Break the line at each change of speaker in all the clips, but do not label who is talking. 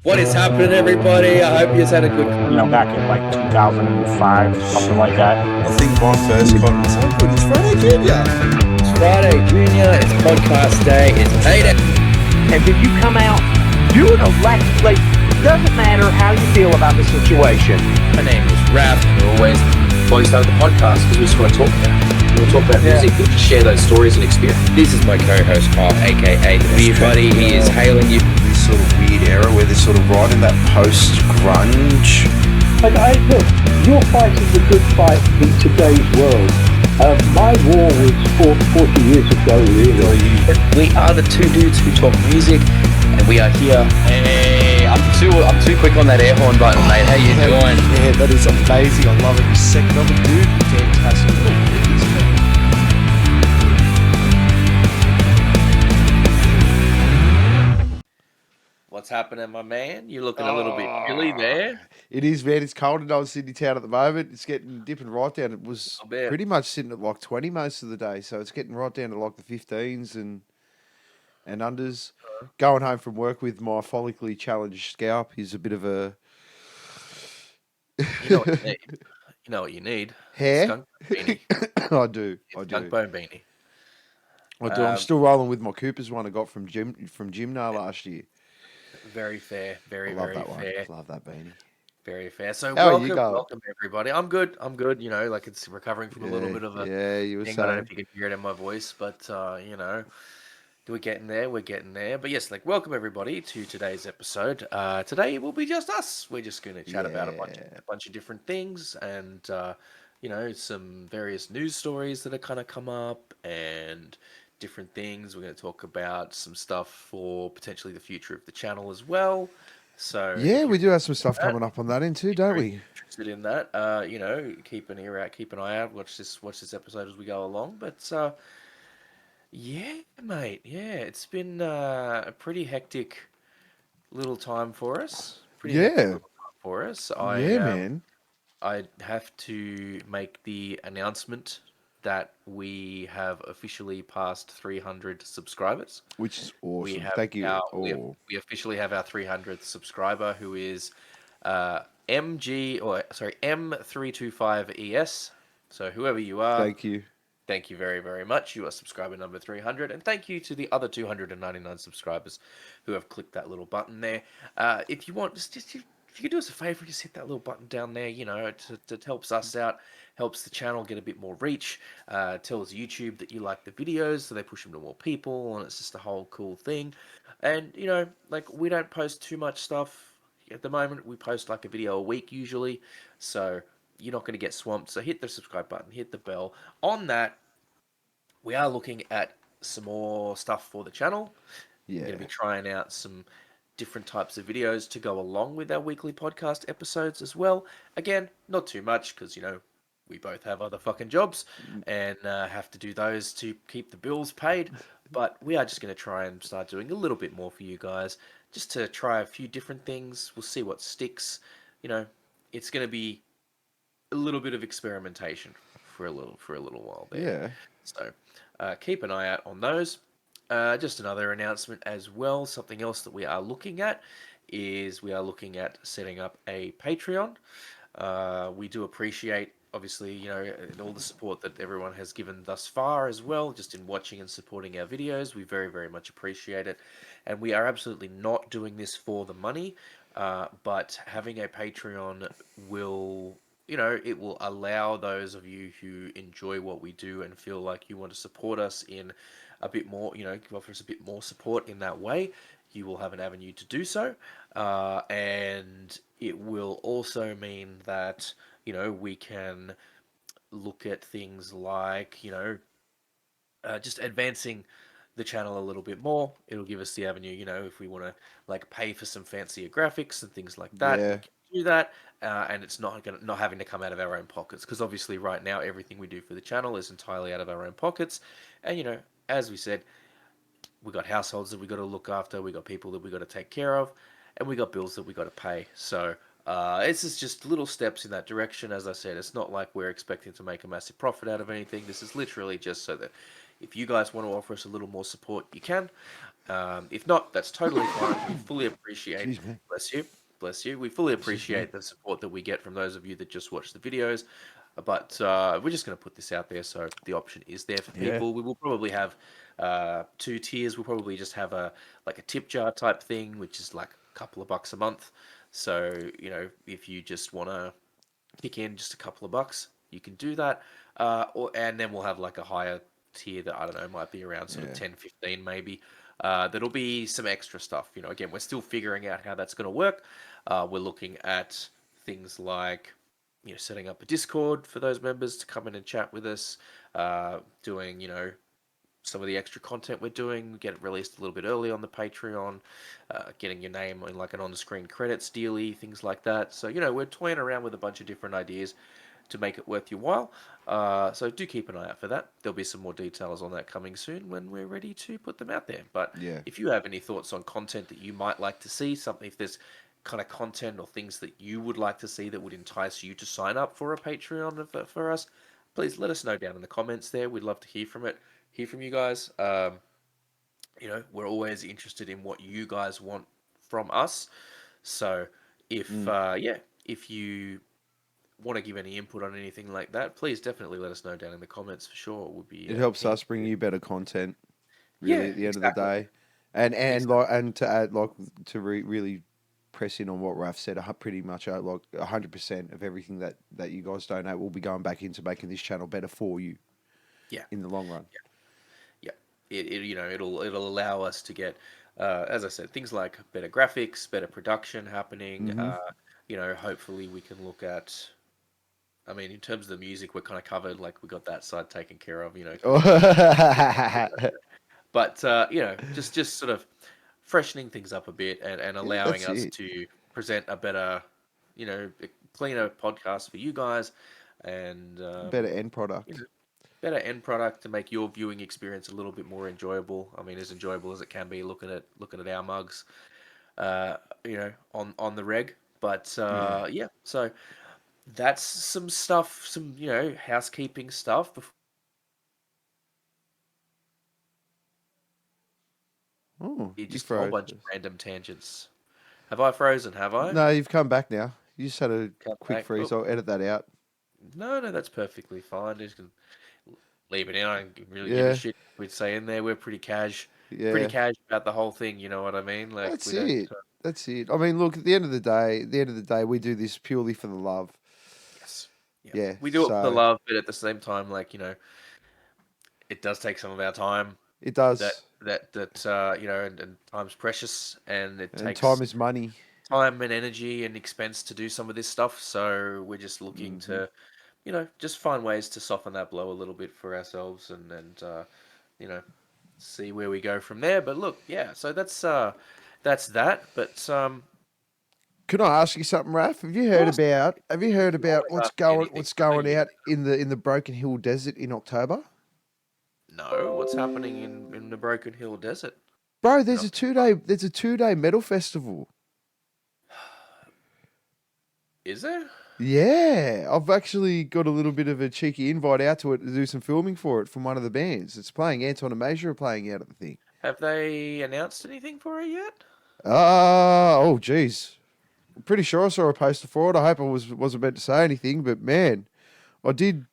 What is happening, everybody? I hope you've had a good...
Back in like 2005, something like that.
I think my first comment was, oh good, it's Friday Junior.
It's Friday, Junior. It's podcast day. It's payday.
And if you come out, do it like doesn't matter how you feel about the situation.
My name is Raph. We're always start the podcast because we just want to talk about it. We want to talk about music and just share those stories and experience. This is my co-host, Carl, aka the Beer Buddy. He is hailing you.
This sort of weird era where they're sort of right in that post-grunge.
Look, you're fighting the good fight in today's world. My war was fought 40 years ago, really.
We are the two dudes who talk music, and we are here. Hey, I'm too quick on that air horn button, mate. How you doing?
Yeah, that is amazing. I love it. Your second of it, dude. Fantastic.
What's happening, my man? You're looking a little bit chilly there.
It is, man. It's cold in old Sydney town at the moment. It's dipping right down. It was pretty much sitting at like 20 most of the day, so it's getting right down to like the 15s and unders. Going home from work with my follically challenged scalp is a bit of a...
You know what you need? You know what you need?
Hair?
Skunk beanie.
I do.
Skunk bone beanie.
I do. I'm still rolling with my Cooper's one I got from Gymno last year.
Very fair. Very,
I love
very
that
fair.
One. Love that beanie.
Very fair. So welcome everybody. I'm good. Like it's recovering from a little bit of a
you were
thing.
saying.
I don't know if you can hear it in my voice, but we're getting there. We're getting there. But yes, welcome everybody to today's episode. Today it will be just us. We're just going to chat about a bunch of different things and some various news stories that have kind of come up and different things. We're going to talk about some stuff for potentially the future of the channel as well. So
yeah, we do have some stuff coming up on that end too, don't we?
Interested in that? Keep an ear out, keep an eye out. Watch this episode as we go along. But yeah, mate. Yeah, it's been a pretty hectic little time for us. Man. I have to make the announcement that we have officially passed 300 subscribers.
Which is awesome. Thank you.
We officially have our 300th subscriber, who is M325ES. So whoever you are,
thank you
very, very much. You are subscriber number 300, and thank you to the other 299 subscribers who have clicked that little button there. If you want, if you could do us a favor, just hit that little button down there. It helps us out, helps the channel get a bit more reach. Tells YouTube that you like the videos, so they push them to more people, and it's just a whole cool thing. And we don't post too much stuff at the moment. We post like a video a week usually, so you're not going to get swamped. So hit the subscribe button, hit the bell. On that, we are looking at some more stuff for the channel. Yeah. We're going to be trying out some different types of videos to go along with our weekly podcast episodes as well. Again, not too much because, we both have other fucking jobs and have to do those to keep the bills paid. But we are just going to try and start doing a little bit more for you guys, just to try a few different things. We'll see what sticks. It's going to be a little bit of experimentation for a little while there.
Yeah.
So keep an eye out on those. Just another announcement as well. Something else that we are looking at is we are looking at setting up a Patreon. We do appreciate, obviously, all the support that everyone has given thus far as well, just in watching and supporting our videos. We very, very much appreciate it. And we are absolutely not doing this for the money, but having a Patreon will... it will allow those of you who enjoy what we do and feel like you want to support us in a bit more, offer us a bit more support in that way. You will have an avenue to do so. And it will also mean that, we can look at things like, just advancing the channel a little bit more. It'll give us the avenue, if we want to pay for some fancier graphics and things like that.
Yeah.
We can do that, and it's not having to come out of our own pockets, because obviously right now everything we do for the channel is entirely out of our own pockets. And as we said, we got households that we got to look after, we got people that we got to take care of, and we got bills that we got to pay. So this is just little steps in that direction. As I said, it's not like we're expecting to make a massive profit out of anything. This is literally just so that if you guys want to offer us a little more support, you can. If not, that's totally fine. We fully appreciate.
Excuse me.
Bless you, bless you. We fully
Excuse me.
appreciate the support that we get from those of you that just watch the videos. But we're just going to put this out there, so the option is there for
Yeah.
people. We will probably have 2 tiers. We'll probably just have a tip jar type thing, which is like a couple of bucks a month. So if you just want to kick in just a couple of bucks, you can do that. And then we'll have like a higher tier that I don't know might be around sort of 10, 15 maybe. That'll be some extra stuff. Again, we're still figuring out how that's going to work. We're looking at things like setting up a Discord for those members to come in and chat with us, doing some of the extra content we're doing, get it released a little bit early on the Patreon, getting your name in like an on-screen credits dealy, things like that. So, we're toying around with a bunch of different ideas to make it worth your while. So do keep an eye out for that. There'll be some more details on that coming soon when we're ready to put them out there. But
Yeah.
if you have any thoughts on content that you might like to see, if there's kind of content or things that you would like to see that would entice you to sign up for a Patreon for us, please let us know down in the comments there. We'd love to hear from you guys. We're always interested in what you guys want from us. So if you want to give any input on anything like that, please definitely let us know down in the comments for sure. Would be
It helps
keen
us bring
to-
you better content.
Yeah,
Really, at the end of the
exactly.
day, and
Exactly.
to add really press in on what Raf said. Pretty much like 100% of everything that you guys donate will be going back into making this channel better for you.
Yeah.
In the long run.
Yeah. It'll allow us to get, as I said, things like better graphics, better production happening. Hopefully we can look at. I mean, in terms of the music, we're kind of covered. Like we got that side taken care of. But just sort of freshening things up a bit and
Yeah,
allowing
that's
us
it.
to present a better, a cleaner podcast for you guys, and
Better end
you
product.
know, better end product to make your viewing experience a little bit more enjoyable. I mean, as enjoyable as it can be looking at our mugs, on the reg. But
Yeah.
yeah, so that's some stuff, some housekeeping stuff before
Oh, you
just a whole
froze.
bunch of random tangents. Have I frozen? Have I?
No, you've come back now. You just had a
Come
quick
back.
freeze.
Oh,
I'll edit that out.
no, that's perfectly fine. Just gonna leave it in. I don't really give a
Yeah.
shit. We'd say in there we're pretty
Yeah.
cash about the whole thing. You know what I mean? Like
That's
we don't.
it. That's it. I mean, look, at the end of the day, we do this purely for the love.
Yes. Yeah.
Yeah.
We do it for the
So
love, but at the same time, like it does take some of our time.
it
That
does.
and time's precious, and it
And
takes
time is money.
time and energy and expense to do some of this stuff. So we're just looking
Hmm.
to, just find ways to soften that blow a little bit for ourselves, and you know, see where we go from there. But look, yeah, so that's that. But
Can I ask you something, Raf? Have you
of
heard
course,
about
you can always
what's
ask me
going
anything. I know you're
out
gonna
in the Broken Hill Desert in October?
know what's happening in the Broken Hill Desert.
Bro,
You know,
there's a 2 day metal festival.
is there?
Yeah, I've actually got a little bit of a cheeky invite out to it to do some filming for it from one of the bands. It's playing. Anton and Major are playing out at the thing.
Have they announced anything for it yet?
Oh, geez. I'm pretty sure I saw a poster for it. I hope I wasn't meant to say anything, but man, I did.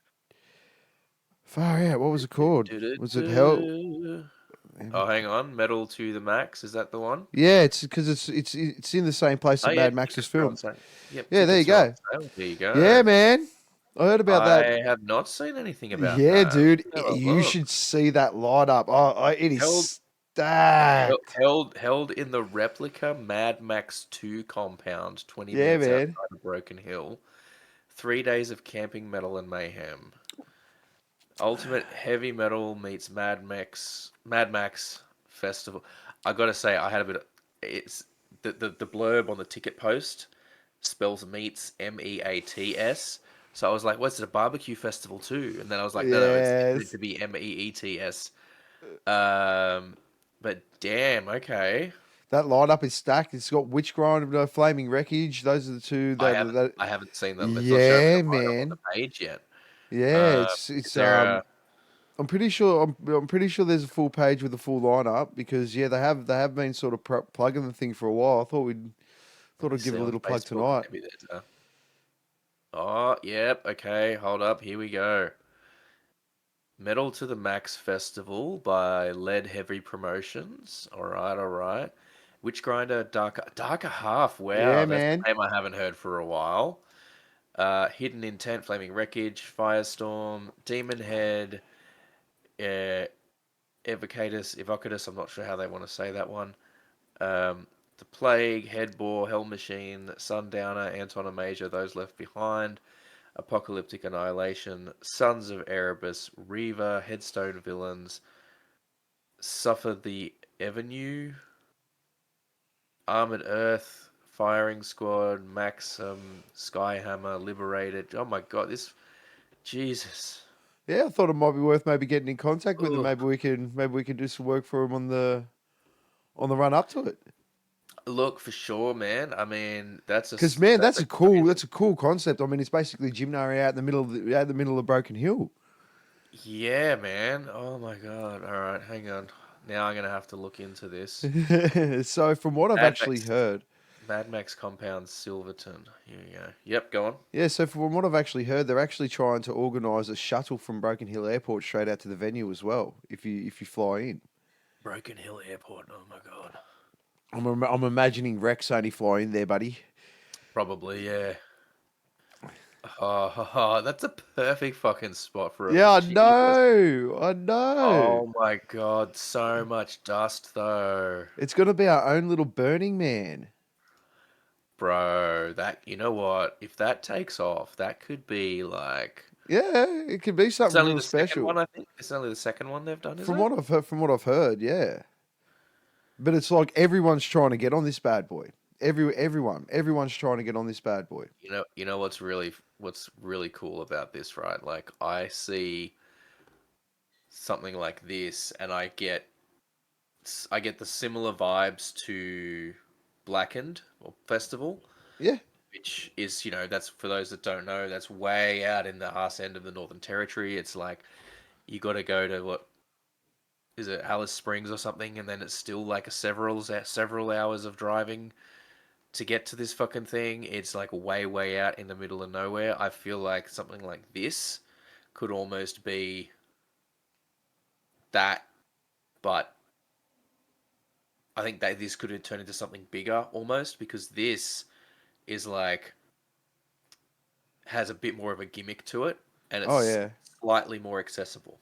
Far out. What was it called? Was it Hell?
Du-du-du. Oh, hang on. Metal to the Max. Is that the one?
Yeah, it's because it's in the same place
Oh,
that
yeah.
Mad Max was
Tickets are on
filmed.
sale. Yep.
Yeah, there you
Tickets are on
go.
sale. There you
Yeah,
go.
man. I heard about that.
I have not seen anything about
Yeah,
that.
dude.
Let's have a
You
look.
should see that light up. It
Held,
is stacked.
held in the replica Mad Max 2 compound, 20
Yeah,
minutes
man.
outside of Broken Hill. 3 days of camping, metal, and mayhem. Ultimate heavy metal meets Mad Max Festival. I gotta say, I had a bit of it's the blurb on the ticket post spells meats MEATS. So I was like, what's it, a barbecue festival too? And then I was like, no, it's meant
Yes.
to be MEETS. But damn, okay.
That light up is stacked. It's got Witch Grind and Flaming Wreckage. Those are the two
I
that
haven't
that.
I haven't seen them. It's not showing me
Yeah,
the lineup on
man.
the page yet.
Yeah,
Is
it's
there a
I'm pretty sure. I'm pretty sure there's a full page with a full lineup because yeah, they have been sort of plugging the thing for a while. I
Let
thought
me
I'd give
see
it a
on
little plug
Facebook.
tonight.
Maybe there's a. Oh, yep. Okay, hold up. Here we go. Metal to the Max Festival by Lead Heavy Promotions. All right, all right. Witch Grinder, Darker Half.
Yeah,
Wow, that's
man.
a name I haven't heard for a while. Hidden Intent, Flaming Wreckage, Firestorm, Demon Head, uh, Evocatus. I'm not sure how they want to say that one. The Plague, Headbore, Hell Machine, Sundowner, Antonomasia, Those Left Behind, Apocalyptic Annihilation, Sons of Erebus, Reaver, Headstone Villains, Suffer the Avenue, Armored Earth, Firing Squad, Maxim, Skyhammer, Liberated. Oh my god, this Jesus.
Yeah, I thought it might be worth maybe getting in contact with them.
Ugh.
Maybe we can do some work for them on the run up to it.
Look, for sure, man. I mean, that's
Because man,
that's
that's
a
a cool
great.
that's a cool concept. I mean, it's basically Gymnari out in the middle of Broken Hill.
Yeah, man. Oh my god. All right, hang on. Now I'm gonna have to look into this.
So from what I've
Mad
actually
Max,
heard,
Mad Max Compound Silverton. Here we go. Yep, go on.
yeah. So from what I've actually heard, they're actually trying to organise a shuttle from Broken Hill Airport straight out to the venue as well. If you fly in,
Broken Hill Airport. Oh my god.
I'm imagining Rex only fly in there, buddy.
Probably, yeah. Oh, that's a perfect fucking spot for a.
Yeah, I
Jesus.
know. I know.
Oh my god, so much dust though.
It's gonna be our own little Burning Man.
Bro, that you know what? If that takes off, that could be like
Yeah, it could be
it's
something
only
real
the second one,
special.
I think. It's only the second one they've done, is
From
it?
what I've heard, yeah. But it's like everyone's trying to get on this bad boy. Everyone's trying to get on this bad boy.
You know what's really cool about this, right? Like I see something like this and I get the similar vibes to Blackened or Festival,
Yeah,
which is, that's for those that don't know, that's way out in the arse end of the Northern Territory. It's like you got to go to what is it, Alice Springs or something, and then it's still like several hours of driving to get to this fucking thing. It's like way out in the middle of nowhere. I feel like something like this could almost be that, but I think that this could turn into something bigger almost because this is like has a bit more of a gimmick to it and
oh
it's
yeah,
slightly more accessible.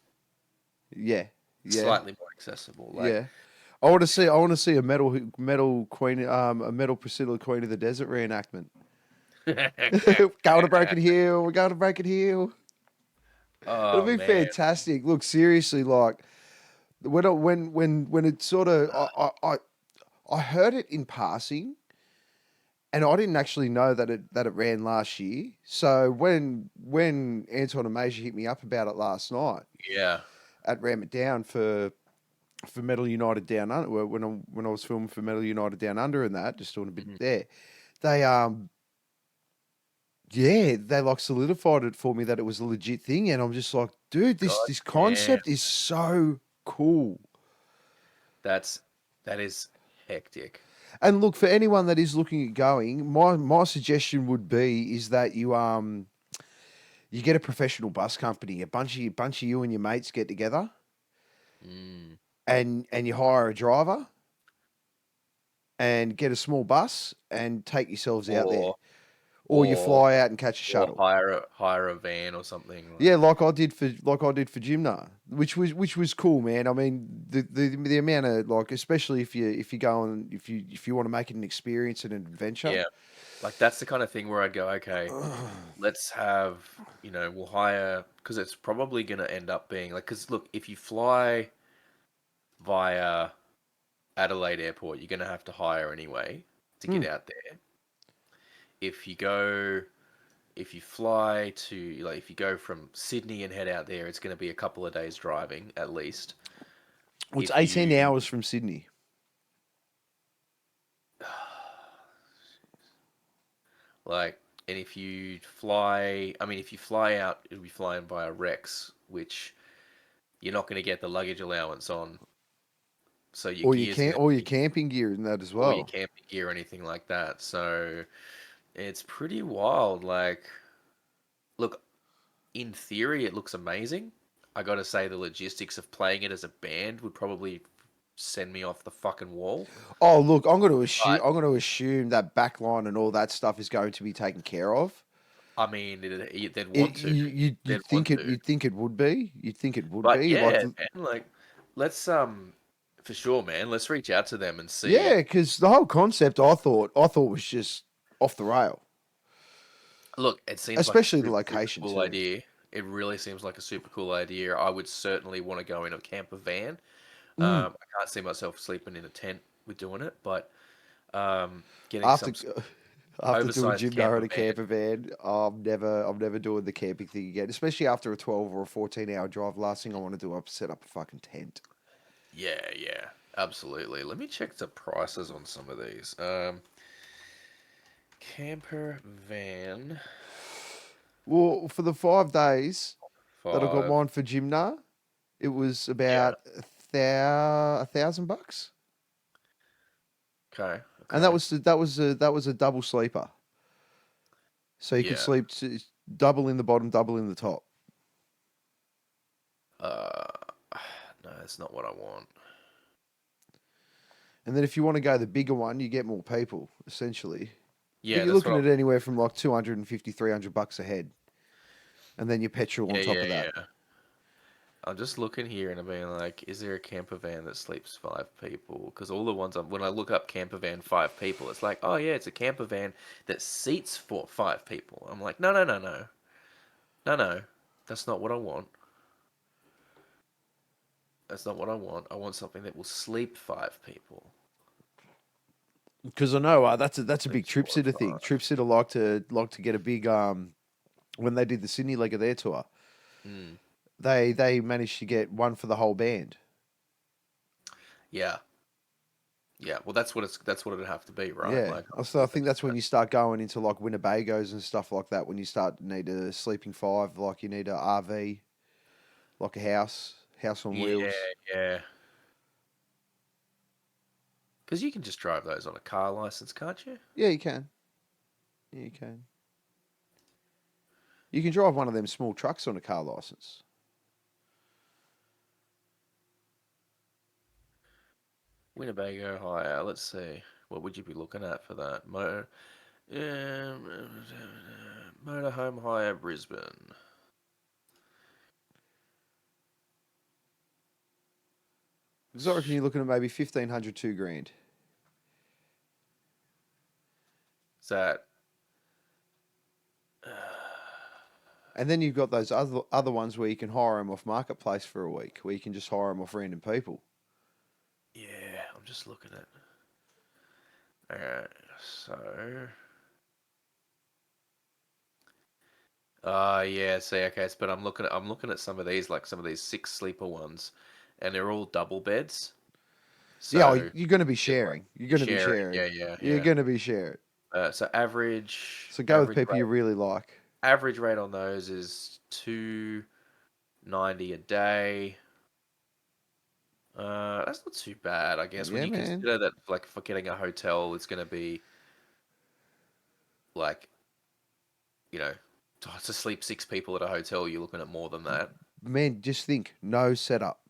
yeah, yeah,
Slightly more accessible. Like
yeah. I want to see a metal queen, a metal Priscilla Queen of the Desert reenactment. Going to Broken Hill. We're going to Broken Hill. It'll
oh
be
man.
fantastic. Look, seriously, like when it sort of I heard it in passing, and I didn't actually know that it ran last year. So when Anton and Major hit me up about it last night
Yeah.
at Ram It Down for Metal United Down Under, when I was filming for Metal United Down Under and that, just doing a bit
Mhm.
there, they yeah, they like solidified it for me that it was a legit thing, and I'm just like, dude, this
God
this
damn.
concept is so cool.
That is hectic.
And look, for anyone that is looking at going, my suggestion would be is that you get a professional bus company, a bunch of you and your mates get together,
Mm.
and you hire a driver and get a small bus and take yourselves out there,
Or
or you
or
fly out and catch a
or
shuttle.
hire a van or something
Yeah,
like.
like I did for Gymna, which was cool, man. I mean, the amount of like, especially if you want to make it an experience and an adventure.
Yeah. Like that's the kind of thing where I'd go, okay, let's have, we'll hire because it's probably going to end up being like because look, if you fly via Adelaide Airport, you're going to have to hire anyway to get
Hmm.
out there. If you go if you fly to like if you go from Sydney and head out there, it's going to be a couple of days driving at least.
Well, it's
If
18
you
hours from Sydney.
like, and if you fly, I mean, if you fly out, it'll be flying via Rex, which you're not going to get the luggage allowance on, so your
Or your
gear's going to
or your
be,
camping gear in that as
or your
well.
camping gear or anything like that. So it's pretty wild. Like, look, in theory, it looks amazing. I got to say, the logistics of playing it as a band would probably send me off the fucking wall.
Oh, look, I'm going to assume
But
that backline and all that stuff is going to be taken care of.
I mean, they'd want to. They'd want to.
You'd think it would be. You'd think it would
But
be like
yeah, man, like let's for sure, man. Let's reach out to them and see.
yeah, because the whole concept I thought was just off the rail,
Look, it seems like a
especially the
super, super
location
cool
too.
idea. It really seems like a super cool idea. I would certainly want to go in a camper van.
Mm.
I can't see myself sleeping in a tent with doing it, but getting
After
some
after doing
oversized
gym bar
camper
in a
van.
camper van, I'm never doing the camping thing again. Especially after a 12 or a 14-hour drive. Last thing I want to do is set up a fucking tent.
Yeah, yeah, absolutely. Let me check the prices on some of these. Camper van
Well, for the 5 days that I got
5.
mine for Gymnar, it was
Yeah.
about $1,000,
Okay.
and
Okay.
that was a double sleeper, so you could
Yeah.
sleep double in the bottom, double in the top.
Uh, no, that's not what I want.
And then if you want to go the bigger one, you get more people essentially, but
Yeah,
you're
that's
looking
what
at anywhere from like 250, $300 a head, and then your petrol
I.
on
Yeah,
top
yeah,
of that.
yeah. I'm just looking here and I'm being like, is there a camper van that sleeps 5 people? Because all the ones when I look up camper van 5 people, it's like, oh yeah, it's a camper van that seats for 5 people. I'm like, no, no, no, no, no, no. That's not what I want. That's not what I want. I want something that will sleep 5 people.
Because I know that's a big
Sleeps
trip
four or
sitter thing.
five.
Trip sitter like to get a big when they did the Sydney leg of their tour,
Mm.
they managed to get one for the whole band.
Yeah, yeah. Well, that's what it'd have to be, right?
Yeah,
Like,
so I think that's when you start going into like Winnebagos and stuff like that. When you start need a sleeping five, like you need a RV, like a house on
yeah,
wheels.
yeah. Because you can just drive those on a car license, can't you?
Yeah, you can. Yeah, you can. You can drive one of them small trucks on a car license.
Winnebago hire. Let's see. What would you be looking at for that? Motorhome hire Brisbane.
So I reckon you're looking at maybe 1,500, 2 grand.
Is that?
And then you've got those other ones where you can hire them off marketplace for a week, where you can just hire them off random people.
Yeah, I'm just looking at. Alright, so. Yeah. See, okay, but I'm looking at some of these, like some of these 6 sleeper ones, and they're all double beds.
Yeah,
So
you're going to be sharing. You're going to be
sharing.
sharing.
Yeah, yeah,
You're
yeah.
going to be sharing.
So
So go with people you really like.
average rate on those is 290 a day. That's not too bad, I guess. When
Yeah,
you
man.
consider that, like, for getting a hotel, it's going to be like, you know, to sleep 6 people at a hotel, you're looking at more than that.
Man, just think, no setup.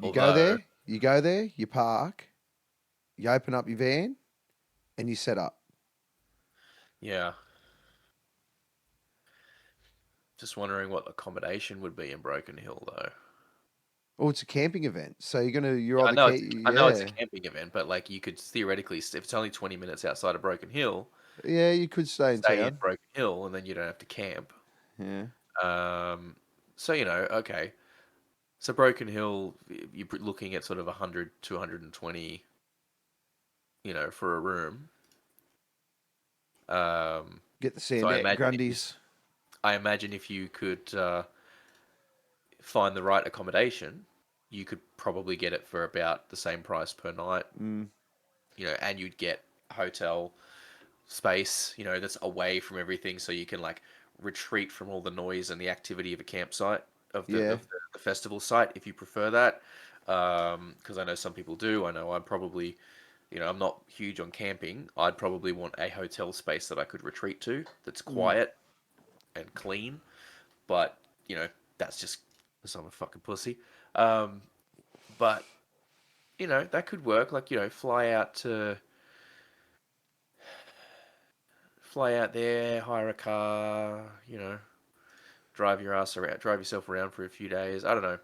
Although,
You go there, you park, you open up your van, and you set up.
yeah, just wondering what accommodation would be in Broken Hill, though.
Oh, it's a camping event, so you're
Yeah,
either
I know it's a
yeah,
camping event, but like you could theoretically, if it's only 20 minutes outside of Broken Hill,
yeah, you could stay in
stay in
town.
Broken Hill, and then you don't have to camp.
Yeah,
Um, so okay. So Broken Hill, you're looking at sort of 100 to 120, for a room.
get the
So
sand Grundies.
I imagine if you could find the right accommodation, you could probably get it for about the same price per night.
Mm.
And you'd get hotel space, that's away from everything, so you can like retreat from all the noise and the activity of a campsite. of the
Yeah.
the festival site if you prefer that. Because I know some people do. I know I'm probably, I'm not huge on camping. I'd probably want a hotel space that I could retreat to that's
Mm.
quiet and clean. But that's just because I'm a fucking pussy. Um, but that could work. Like fly out there, hire a car. Drive yourself around for a few days. I don't know.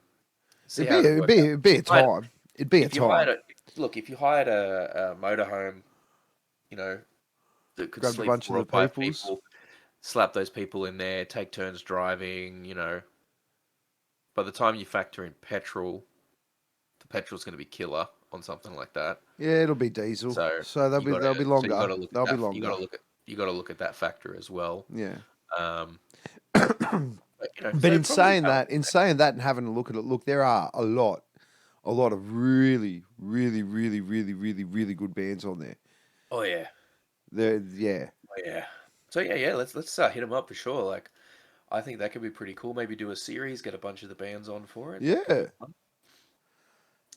See
It'd
how
be
it'd
it'd
work
be
out.
it'd be a
Hired,
time. It'd be a
if you hired
time.
if you hired a motorhome, you know, that could
Grabbed a
sleep
bunch of
4 or 5
peoples.
people, slap those people in there, take turns driving. By the time you factor in petrol, the petrol's going to be killer on something like that.
Yeah, it'll be diesel.
So
So
you got
they'll be
to so you got
longer.
to look at
They'll be
that.
longer.
You got to look at that factor as well.
Yeah.
Um, but,
But
so probably
in saying that and having a look at it, look, there are a lot of really, really, really, really, really, really good bands on there.
oh yeah,
Yeah.
oh yeah. So yeah. Let's hit them up for sure. Like I think that could be pretty cool. Maybe do a series, get a bunch of the bands on for it. That could be
Yeah.
fun.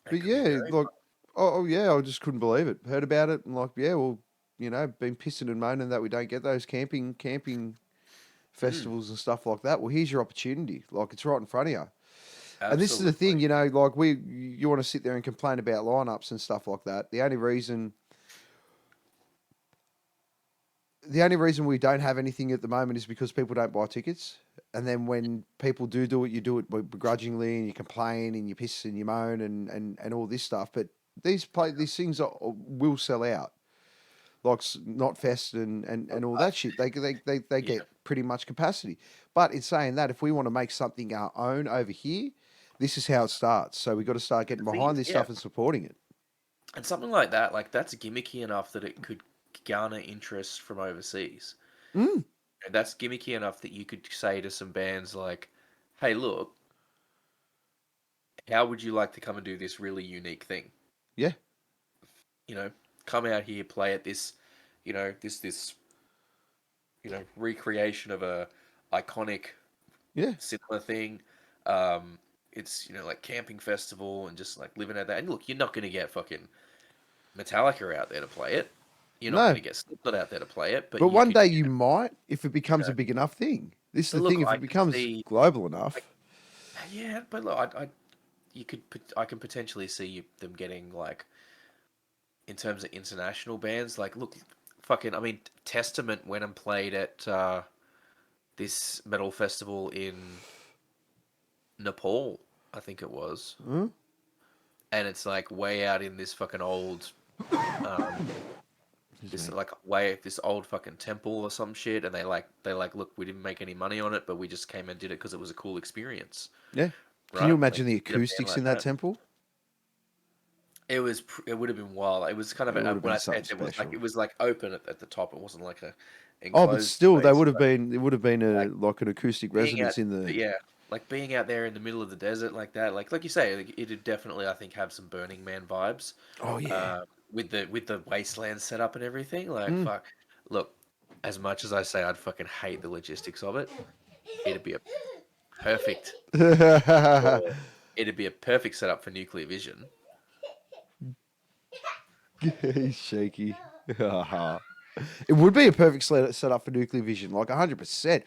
That
But
could be
yeah,
very
like,
fun.
oh yeah, I just couldn't believe it. Heard about it and like, yeah, well, been pissing and moaning that we don't get those camping
Mm,
festivals and stuff like that. Well, here's your opportunity. Like, it's right in front of you. And this is the thing,
absolutely.
like you want to sit there and complain about lineups and stuff like that. The only reason we don't have anything at the moment is because people don't buy tickets. And then when people do it, you do it begrudgingly and you complain and you piss and you moan and all this stuff. But these things will sell out, like Not Fest and all that shit. They
Yeah.
get pretty much capacity. But in saying that, if we want to make something our own over here, this is how it starts. So we got to start getting
The thing
behind
is,
this
yeah,
stuff and supporting it.
and something like that, like that's gimmicky enough that it could garner interest from overseas.
Mm,
And that's gimmicky enough that you could say to some bands like, "Hey, look, how would you like to come and do this really unique thing?
yeah,
You know, come out here, play at this, this recreation of a iconic
yeah.
cinema thing. Um, it's like camping festival and just like living at that. And look, you're not going to get fucking Metallica out there to play it. You're not going
No,
to get Slipknot out there to play it, but
but
you
one
could,
day you might if it
you
becomes
know.
a big enough thing. This is
But
the
look,
thing. If
I
it
could
becomes
see,
global
like,
enough,
yeah, but look, you could, I can potentially see them getting like, in terms of international bands, like, look, fucking, I mean, Testament went and played at this metal festival in Nepal, I think it was,
hmm?
and it's like way out in this fucking old, um,
Excuse
this
me.
like way this old fucking temple or some shit, and they like, look, we didn't make any money on it, but we just came and did it because it was a cool experience,
Yeah. Can you
right? Like
imagine the
get a band
acoustics
like
in that
that.
temple?
It would have been wild. It was kind of
It would have
when
been
I say
something
it was like
special.
open at the top. It wasn't like a
Oh, but
enclosed
still, they
space,
would have
but
been. It would have been a
like
like an acoustic
being
resonance
out,
in the.
yeah, like being out there in the middle of the desert like that, like you say, like, it'd definitely, I think, have some Burning Man vibes,
Oh yeah.
uh, with the wasteland setup and everything. Like
Mm.
fuck, look, as much as I say I'd fucking hate the logistics of it, it'd be a perfect, for, it'd be a perfect setup for nuclear vision.
He's shaky. It would be a perfect setup for nuclear vision, like 100%.
Like,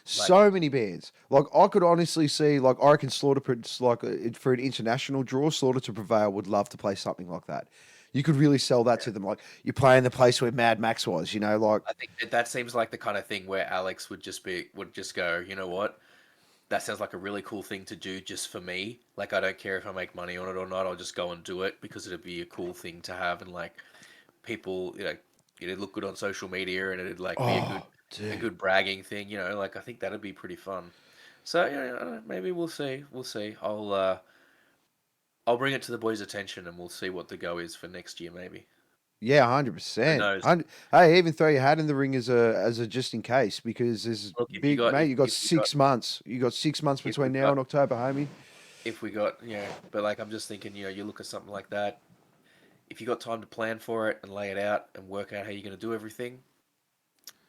So many bands. Like I could honestly see, like I reckon for an international draw, Slaughter to Prevail would love to play something like that. You could really sell that to them. Like you're playing the place where Mad Max was, like
I think that seems like the kind of thing where Alex would just go, you know what? That sounds like a really cool thing to do just for me. Like I don't care if I make money on it or not. I'll just go and do it because it'd be a cool thing to have, and like people, it'd look good on social media, and it'd like be
oh,
a
dude.
good bragging thing. Like I think that'd be pretty fun. So maybe we'll see. We'll see. I'll bring it to the boys' attention, and we'll see what the go is for next year. Maybe.
Yeah,
Who
100%.
knows?
Hey, even throw your hat in the ring as a just in case because there's
Look,
big mate. You got
if we got
6 months. You got 6 months
if we
between now
got
and October, homie.
if we got but like I'm just thinking, you look at something like that. If you got time to plan for it and lay it out and work out how you're going to do everything,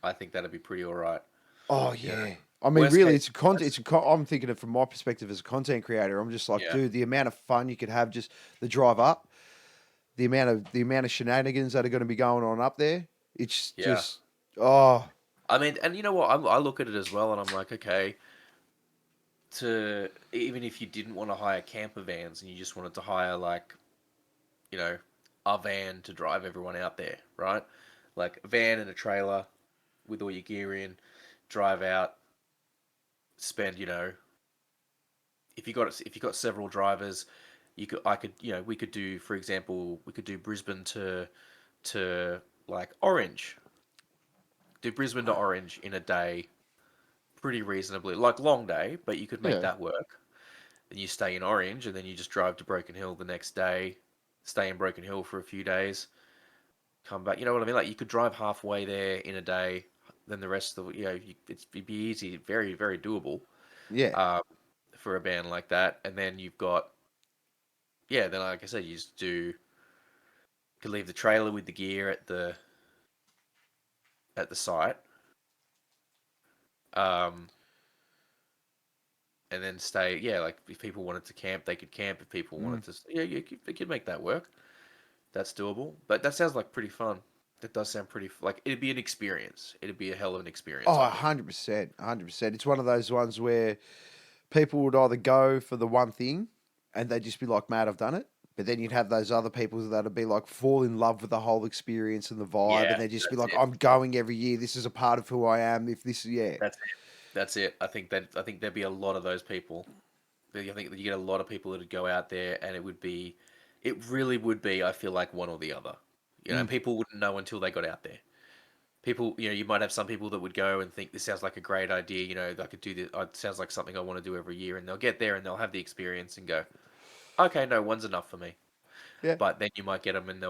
I think that'd be pretty all right.
Oh
You know,
yeah. I mean,
worst
really,
case,
it's a content.
worst,
I'm thinking it from my perspective as a content creator. I'm just like,
yeah,
dude, the amount of fun you could have just the drive up, the amount of shenanigans that are going to be going on up there. It's
yeah.
just, oh
I mean, and you know what? I look at it as well, and I'm like, okay, to even if you didn't want to hire camper vans and you just wanted to hire like, you know, a van to drive everyone out there, right? Like a van and a trailer with all your gear in, drive out, spend, if you got several drivers, we could do, for example, we could do Brisbane to like Orange. Do Brisbane to Orange in a day pretty reasonably, like long day, but you could make
yeah,
that work. Then you stay in Orange, and then you just drive to Broken Hill the next day, stay in Broken Hill for a few days, come back. You know what I mean? Like you could drive halfway there in a day, then the rest of the, it'd be easy, very, very doable
yeah.
um, for a band like that. And then you've got, yeah, then like I said, you just could leave the trailer with the gear at the site, um, and then stay. Yeah, like if people wanted to camp, they could camp. If people
Mm.
wanted to, yeah, they could make that work. That's doable. But that sounds like pretty fun. That does sound pretty like it'd be an experience. It'd be a hell of an experience,
Oh,
I think.
100%, 100%. It's one of those ones where people would either go for the one thing and they'd just be like, mad, I've done it. But then you'd have those other people that'd be like fall in love with the whole experience and the vibe, and
Yeah,
they'd just be
that's
like,
it.
I'm going every year. This is a part of who I am. If this, yeah,
That's it. That's it. I think there'd be a lot of those people. I think that you get a lot of people that'd go out there, and it really would be. I feel like one or the other. And
mm,
people wouldn't know until they got out there. People, you might have some people that would go and think this sounds like a great idea. I could do this. It sounds like something I want to do every year, and they'll get there and they'll have the experience and go, okay, no, one's enough for me.
yeah,
But then you might get them and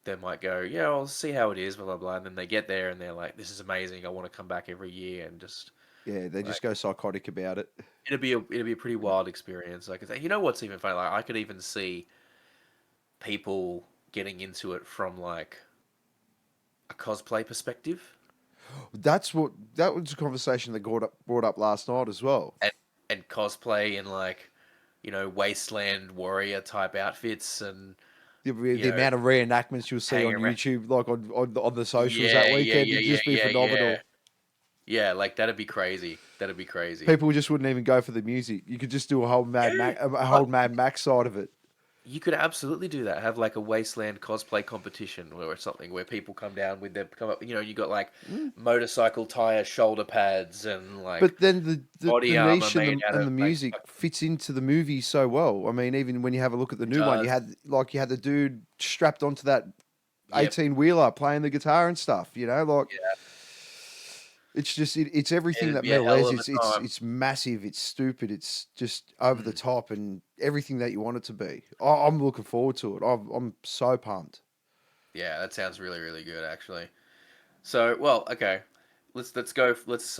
they might go, yeah, I'll see how it is, blah blah blah. And then they get there and they're like, this is amazing. I want to come back every year and just
yeah. They
like
just go psychotic about it.
it'd be a pretty wild experience. Like, you know what's even funny? Like, I could even see people getting into it from like a cosplay perspective,
That was a conversation that brought up last night as well.
and cosplay in like wasteland warrior type outfits, and
The
you know
amount of reenactments you'll see
hanging
on
around.
YouTube, like on the socials that
Yeah, yeah,
weekend,
yeah,
it'd
yeah,
just be
yeah, yeah.
phenomenal.
Yeah, like that'd be crazy. That'd be crazy.
People just wouldn't even go for the music. You could just do a whole
Yeah.
A whole Mad Max side of it.
You could absolutely do that. Have like a wasteland cosplay competition or something where people come down with their come up. You got like
Mm.
motorcycle tire shoulder pads and like
But then the
body armor
niche
made out
and
of
the
like
music fits into the movie so well. I mean, even when you have a look at the
it
new one,
does.
you had the dude strapped onto that
Yep.
18-wheeler playing the guitar and stuff. Like
Yeah.
it's just it's everything
It'd
that
be a
metal
hell
is.
of a time.
It's massive. It's stupid. It's just over the
Mm.
top and everything that you want it to be. I'm looking forward to it. I'm so pumped.
Yeah, that sounds really, really good actually. So, well, okay. Let's go. Let's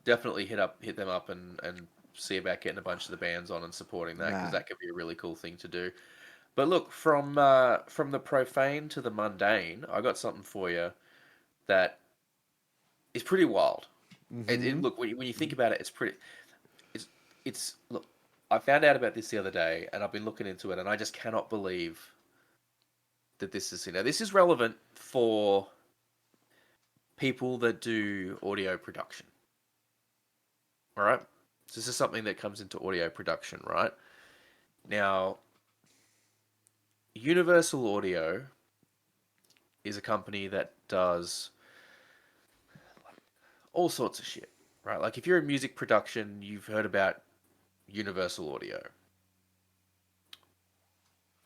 definitely hit them up and see about getting a bunch of the bands on and supporting that because
Nah,
that could be a really cool thing to do. But look, from the profane to the mundane, I got something for you that is pretty wild.
hmm
Look, when you think about it, it's pretty. It's look. I found out about this the other day, and I've been looking into it, and I just cannot believe that this is now. This is relevant for people that do audio production. All right. So this is something that comes into audio production, right? Now, Universal Audio is a company that does all sorts of shit, right? Like if you're in music production, you've heard about Universal Audio.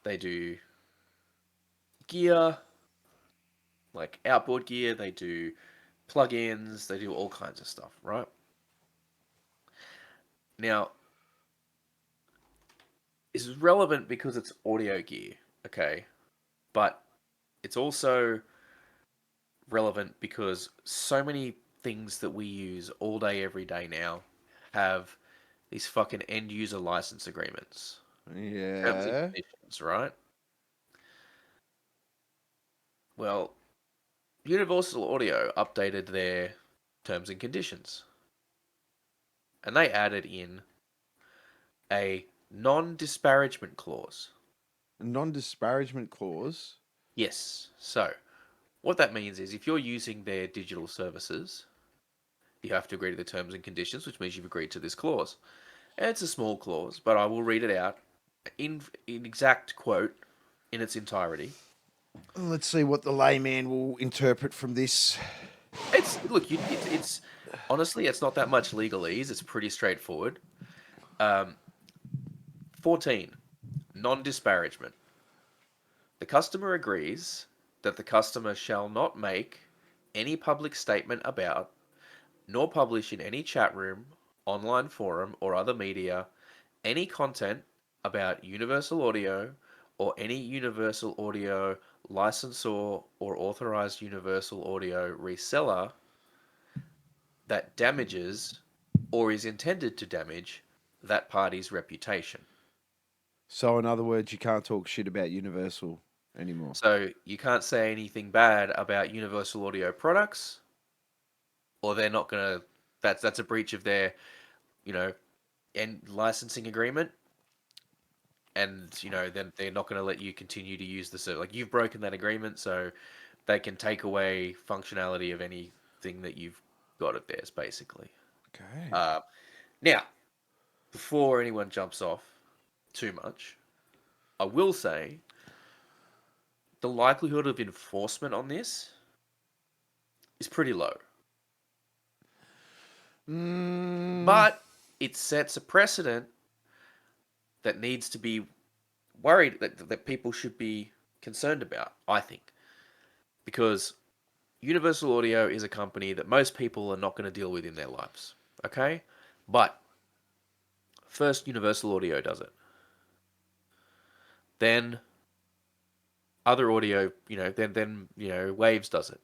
They do gear, like outboard gear, they do plugins, they do all kinds of stuff, right? Now, this is relevant because it's audio gear, okay? But it's also relevant because so many things that we use all day, every day now have these fucking end user license agreements, terms and
yeah.
conditions, right? Well, Universal Audio updated their terms and conditions. And they added in a non-disparagement clause.
A non-disparagement clause.
Yes. So, what that means is if you're using their digital services, you have to agree to the terms and conditions, which means you've agreed to this clause. And it's a small clause, but I will read it out in exact quote in its entirety.
Let's see what the layman will interpret from this.
It's look, it's honestly, it's not that much legalese. It's pretty straightforward. 14. Non-disparagement. The customer agrees that the customer shall not make any public statement about, nor publish in any chat room, online forum, or other media any content about Universal Audio or any Universal Audio licensor or authorized Universal Audio reseller that damages or is intended to damage that party's reputation.
So, in other words, you can't talk shit about Universal anymore.
So you can't say anything bad about Universal Audio products, or they're not gonna. That's a breach of their, you know, end licensing agreement, and then they're not gonna let you continue to use the service. Like you've broken that agreement, so they can take away functionality of anything that you've got of theirs, basically.
Okay.
Now, before anyone jumps off too much, I will say the likelihood of enforcement on this is pretty low. But it sets a precedent that needs to be worried, that people should be concerned about, I think. Because Universal Audio is a company that most people are not going to deal with in their lives. Okay? But first Universal Audio does it. Then other audio, then Waves does it.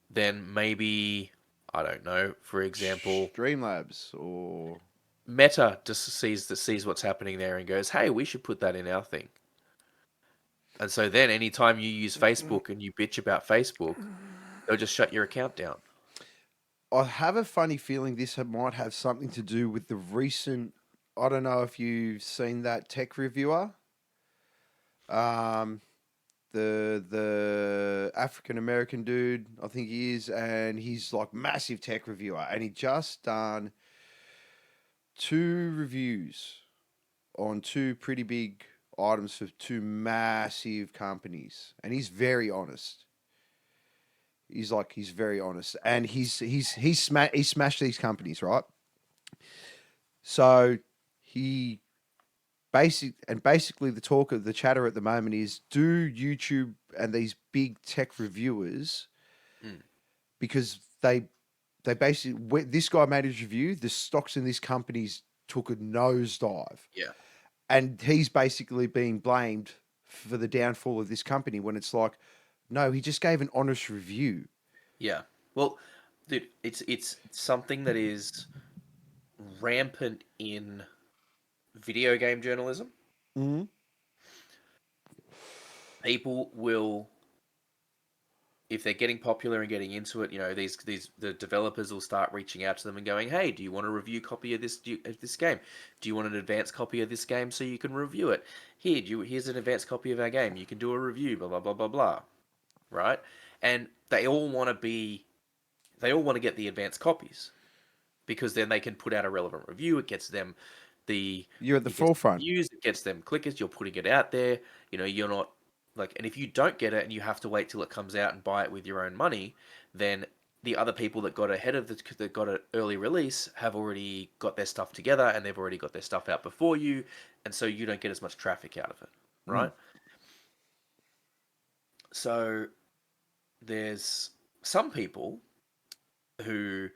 Then maybe, I don't know, for example,
Streamlabs or
Meta just sees what's happening there and goes, "Hey, we should put that in our thing." And so then, anytime you use Facebook and you bitch about Facebook, they'll just shut your account down.
I have a funny feeling this might have something to do with the recent. I don't know if you've seen that tech reviewer. The African American dude, I think he is, and he's like massive tech reviewer, and he just done 2 reviews on 2 pretty big items for 2 massive companies, and he's very honest. He's very honest, and he smashed these companies, right? So he basically the talk of the chatter at the moment is, do YouTube and these big tech reviewers, because they basically, this guy made his review, the stocks in these companies took a nosedive.
Yeah.
And he's basically being blamed for the downfall of this company, when it's like, no, he just gave an honest review.
Yeah. Well, dude, it's something that is rampant in video game journalism.
Mm-hmm.
People will, if they're getting popular and getting into it, the developers will start reaching out to them and going, "Hey, do you want a review copy of this game? Do you want an advanced copy of this game so you can review it? Here's an advanced copy of our game. You can do a review. Blah blah blah blah blah." Right? And they all want to get the advanced copies, because then they can put out a relevant review. It gets them
You're at the forefront.
views, it gets them clickers. You're putting it out there. You're not like, and if you don't get it and you have to wait till it comes out and buy it with your own money, then the other people that got ahead of that got an early release have already got their stuff together, and they've already got their stuff out before you, and so you don't get as much traffic out of it, right? So there's some people who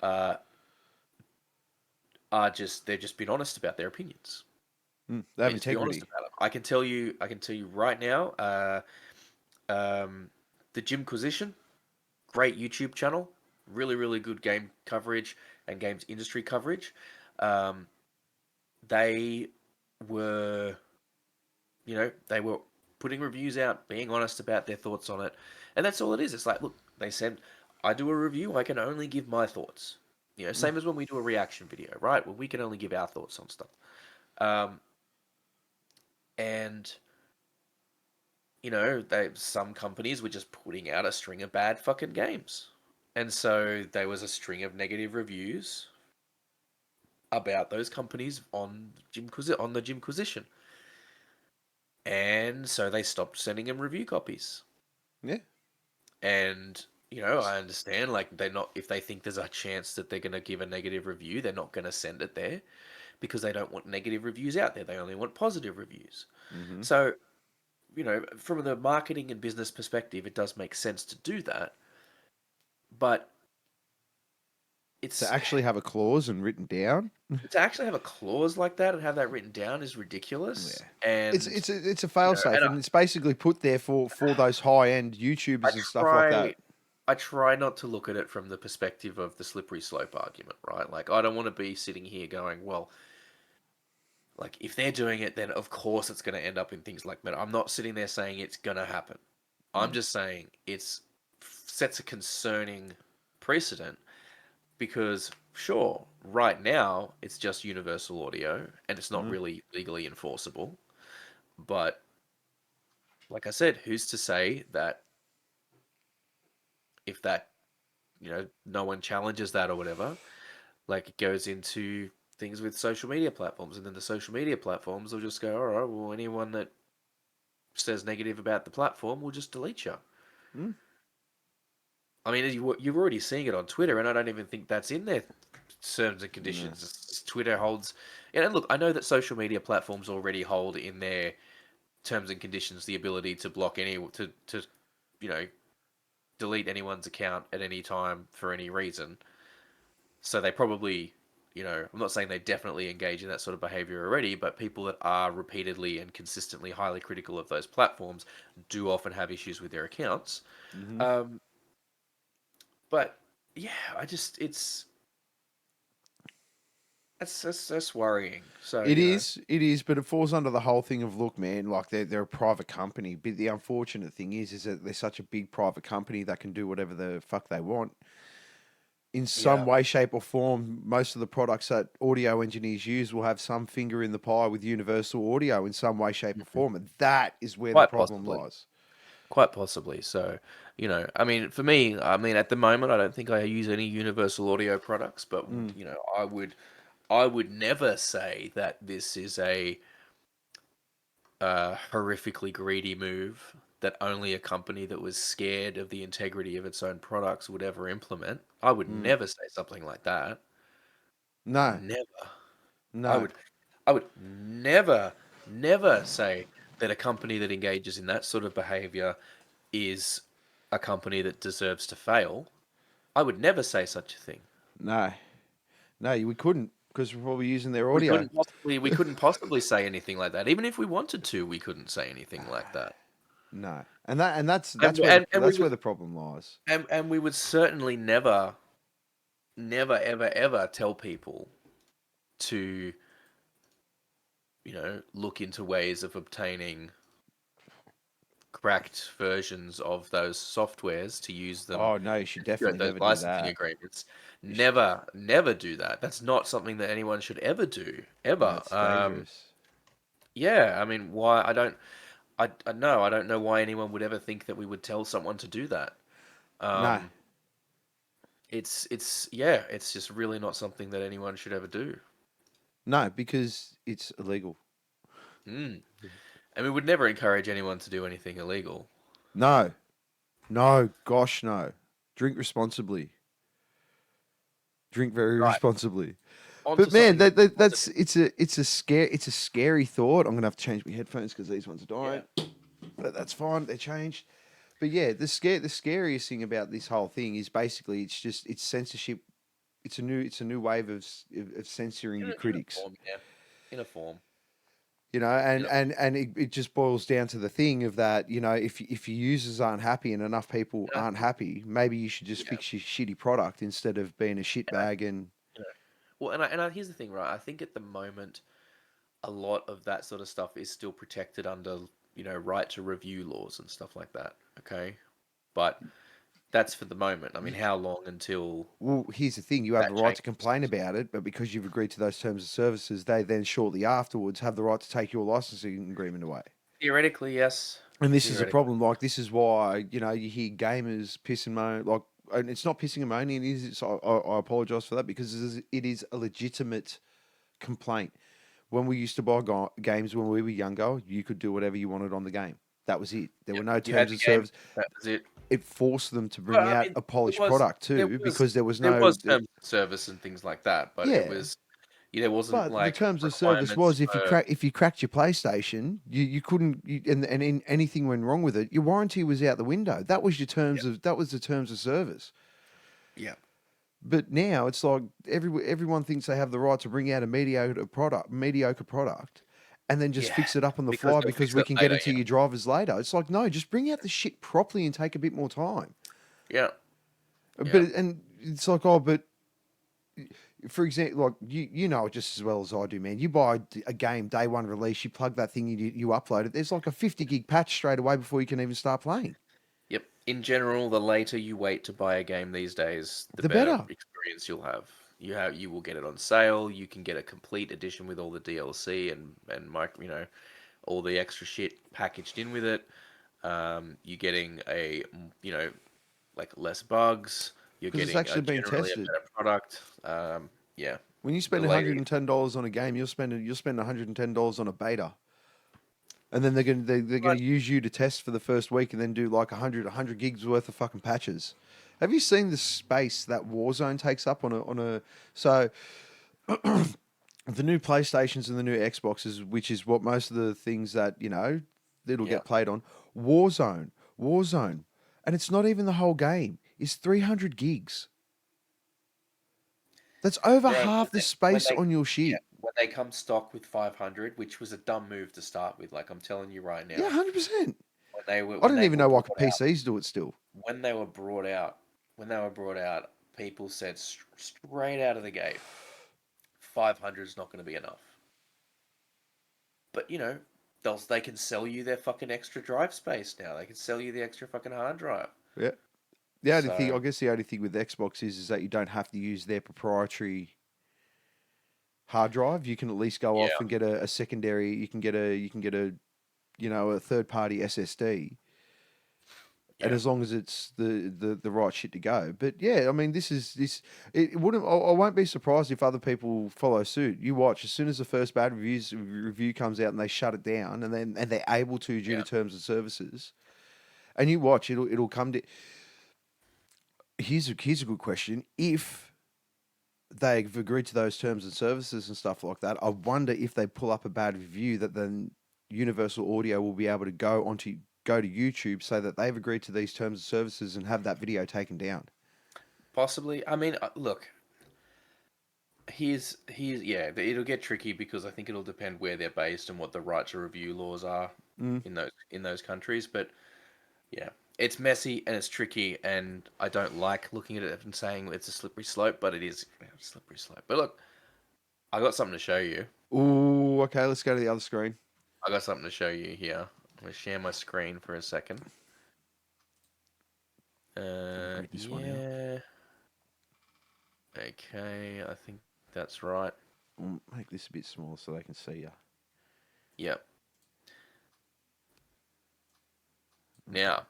they've just been honest about their opinions.
They have
Just be honest
integrity.
about it. I can tell you right now, the Jimquisition, great YouTube channel, really, really good game coverage and games industry coverage. They were, they were putting reviews out, being honest about their thoughts on it, and that's all it is. It's like, look, they said, I do a review, I can only give my thoughts. You know, same as when we do a reaction video, right? Well, we can only give our thoughts on stuff. Um, and some companies were just putting out a string of bad fucking games, and so there was a string of negative reviews about those companies on the Jimquisition, and so they stopped sending them review copies.
Yeah.
And I understand, like, they're not, if they think there's a chance that they're going to give a negative review, they're not going to send it there because they don't want negative reviews out there. They only want positive reviews.
Mm-hmm.
So, from the marketing and business perspective, it does make sense to do that. But
To
it's
actually have a clause and written down.
to actually have a clause like that and have that written down is ridiculous.
Yeah.
And
It's a failsafe,
and
and it's basically put there for those high end YouTubers and stuff like that.
I try not to look at it from the perspective of the slippery slope argument, right? Like, I don't want to be sitting here going, well, like, if they're doing it, then of course it's going to end up in things like that. I'm not sitting there saying it's going to happen. I'm just saying it's sets a concerning precedent because, sure, right now it's just universal audio and it's not really legally enforceable. But like I said, who's to say that if that, no one challenges that or whatever, like, it goes into things with social media platforms, and then the social media platforms will just go, all right, well, anyone that says negative about the platform will just delete you.
Mm.
I mean, you're already seeing it on Twitter, and I don't even think that's in their terms and conditions. Twitter holds, and look, I know that social media platforms already hold in their terms and conditions the ability to block to you know delete anyone's account at any time for any reason. So they probably, I'm not saying they definitely engage in that sort of behavior already, but people that are repeatedly and consistently highly critical of those platforms do often have issues with their accounts.
Mm-hmm.
But yeah, that's worrying. So,
It is, but it falls under the whole thing of, look, man, like they're a private company. But the unfortunate thing is that they're such a big private company that can do whatever the fuck they want. In some
yeah,
way, shape, or form, most of the products that audio engineers use will have some finger in the pie with Universal Audio in some way, shape, or form, and that is where the
quite
problem
possibly.
lies.
Quite possibly. So, I mean, for me, I mean, at the moment, I don't think I use any Universal Audio products, but
Mm.
I would never say that this is a horrifically greedy move that only a company that was scared of the integrity of its own products would ever implement. I would
Mm.
never say something like that.
No,
Never. I
no,
would, I would never say that a company that engages in that sort of behavior is a company that deserves to fail. I would never say such a thing.
no, no. We couldn't because we're probably using their
We
audio.
couldn't possibly say anything like that. Even if we wanted to, we couldn't say anything like that.
No, and
And
that's where the problem lies.
we would certainly never ever ever tell people to, look into ways of obtaining cracked versions of those softwares to use them,
Oh no, you should definitely
those
never do
licensing
that.
agreements.
You should,
Never do that. That's not something that anyone should ever do, ever.
that's dangerous.
Yeah, I mean, why? I know. I don't know why anyone would ever think that we would tell someone to do that.
No,
Um, yeah, it's just really not something that anyone should ever do.
no, because it's illegal.
Mm. And we would never encourage anyone to do anything illegal.
No, no, gosh, no. Drink responsibly. Drink very
Right.
responsibly.
On to
But man,
something
that's
positive.
it's a scary thought. I'm gonna have to change my headphones because these ones are dying.
Yeah.
But that's fine. They're changed. But yeah, the scariest thing about this whole thing is basically it's censorship. It's a new wave of censoring your
In a
critics.
form, yeah. In a form.
You know,
In a,
and it just boils down to the thing of that, if your users aren't happy and enough people
in a,
aren't happy, maybe you should just
yeah.
fix your shitty product instead of being a shitbag and
You know, well, here's the thing, right? I think at the moment, a lot of that sort of stuff is still protected under, right to review laws and stuff like that. Okay, but that's for the moment. I mean, how long until
Well, here's the thing: you have
that
the right to
changes?
complain about it, but because you've agreed to those terms of services, they then shortly afterwards have the right to take your licensing agreement away.
Theoretically, yes.
And this is a
Theoretically,
problem. Like, this is why you hear gamers piss and moan. Like, and it's not pissing and moaning. It is. I apologize for that because it is a legitimate complaint. When we used to buy games when we were younger, you could do whatever you wanted on the game. That was it. There were
yep.
no
You had
terms
the
of
game.
service.
That was it.
It forced them to
Well,
bring
I
out
mean,
a polished product
there
too,
was
because there was
there
no.
was terms of service and things like that, but it
Yeah,
was there wasn't
but the
like
terms of service
requirements
was
for
if you cracked your PlayStation, you couldn't and anything went wrong with it, your warranty was out the window.
yeah,
That was the terms of service.
yeah,
But now it's like everyone thinks they have the right to bring out a mediocre product, and then just
yeah,
fix it up on the
because
fly
they'll
because
fix
we
it
can get
later.
into your drivers later. It's like, no, just bring out the shit properly and take a bit more time.
Yeah,
But
yeah,
and it's like, oh, but for example, like you know it just as well as I do, man. You buy a game day one release, you plug that thing, you upload it. There's like a 50 gig patch straight away before you can even start playing.
yep. In general, the later you wait to buy a game these days, the
The
better
better.
experience you'll have. You will get it on sale. You can get a complete edition with all the DLC and all the extra shit packaged in with it. You're getting like less bugs. You're
Because it's
getting
actually been
generally a
tested.
better product. Yeah,
When you
the
spend
later.
$110 on a game, you'll spend $110 on a beta. And then they're gonna
But
use you to test for the first week, and then do like 100 gigs worth of fucking patches. Have you seen the space that Warzone takes up on a so the new PlayStations and the new Xboxes, which is what most of the things that it'll
yeah,
get played on. Warzone, and it's not even the whole game. It's 300 gigs. That's over
bro,
half the
when
space
they
on your
yeah
shit.
when they come stock with 500, which was a dumb move to start with. Like I'm telling you right
Yeah,
now,
100%. I
when
don't
they
even
were
know why
brought
PCs do it still.
when they were brought out, when they were brought out, people said straight out of the gate, 500 is not going to be enough. But they can sell you their fucking extra drive space now. They can sell you the extra fucking hard drive.
Yeah. I
So
guess the only thing with Xbox is that you don't have to use their proprietary hard drive. You can at least go off
yeah,
and get a secondary. You can get a a third party SSD, and
yeah,
as long as it's the right shit to go. But yeah, I mean, it wouldn't. I won't be surprised if other people follow suit. You watch as soon as the first bad review comes out and they shut it down, and they're able to due
yeah.
to terms of services. And you watch, it'll come to. Here's a good question. If they've agreed to those terms and services and stuff like that, I wonder if they pull up a bad review that then Universal Audio will be able to go to YouTube, say that they've agreed to these terms and services and have that video taken down.
Possibly. I mean, look, here's yeah. It'll get tricky because I think it'll depend where they're based and what the right to review laws are
Mm.
in those countries. But yeah, it's messy and it's tricky, and I don't like looking at it and saying it's a slippery slope, but it is a slippery slope. But look, I got something to show you.
Ooh, okay, let's go to the other screen.
I got something to show you here. I'm gonna share my screen for a second.
Bring this one out.
Yeah. Okay, I think that's right.
We'll make this a bit smaller so they can see you.
Yep. Now,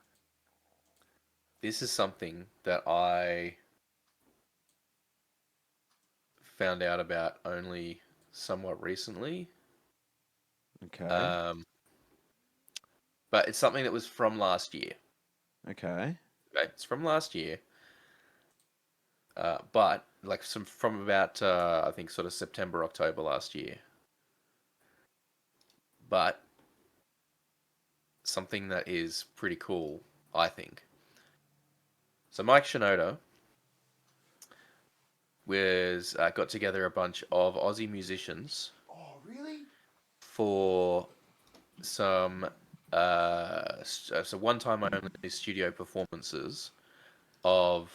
this is something that I found out about only somewhat recently.
Okay.
Um, but it's something that was from last year.
Okay.
Okay, it's from last year. But like from about I think sort of September, October last year. But something that is pretty cool, I think. So Mike Shinoda was got together a bunch of Aussie musicians
Oh, really?
for some so one-time only studio performances of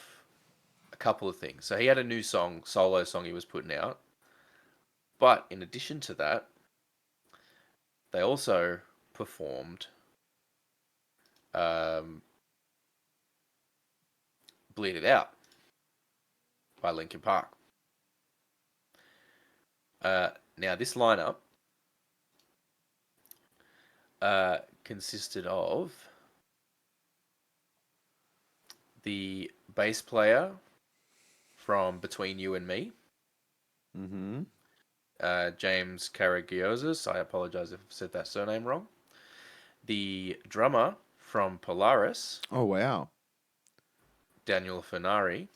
a couple of things. So he had a new solo song he was putting out, but in addition to that, they also performed um, Bleed It Out by Linkin Park. Now, this lineup consisted of the bass player from Between You and Me,
Mm-hmm.
James Karagiozis. I apologize if I've said that surname wrong. The drummer from Polaris,
Oh, wow.
Daniel Fenari,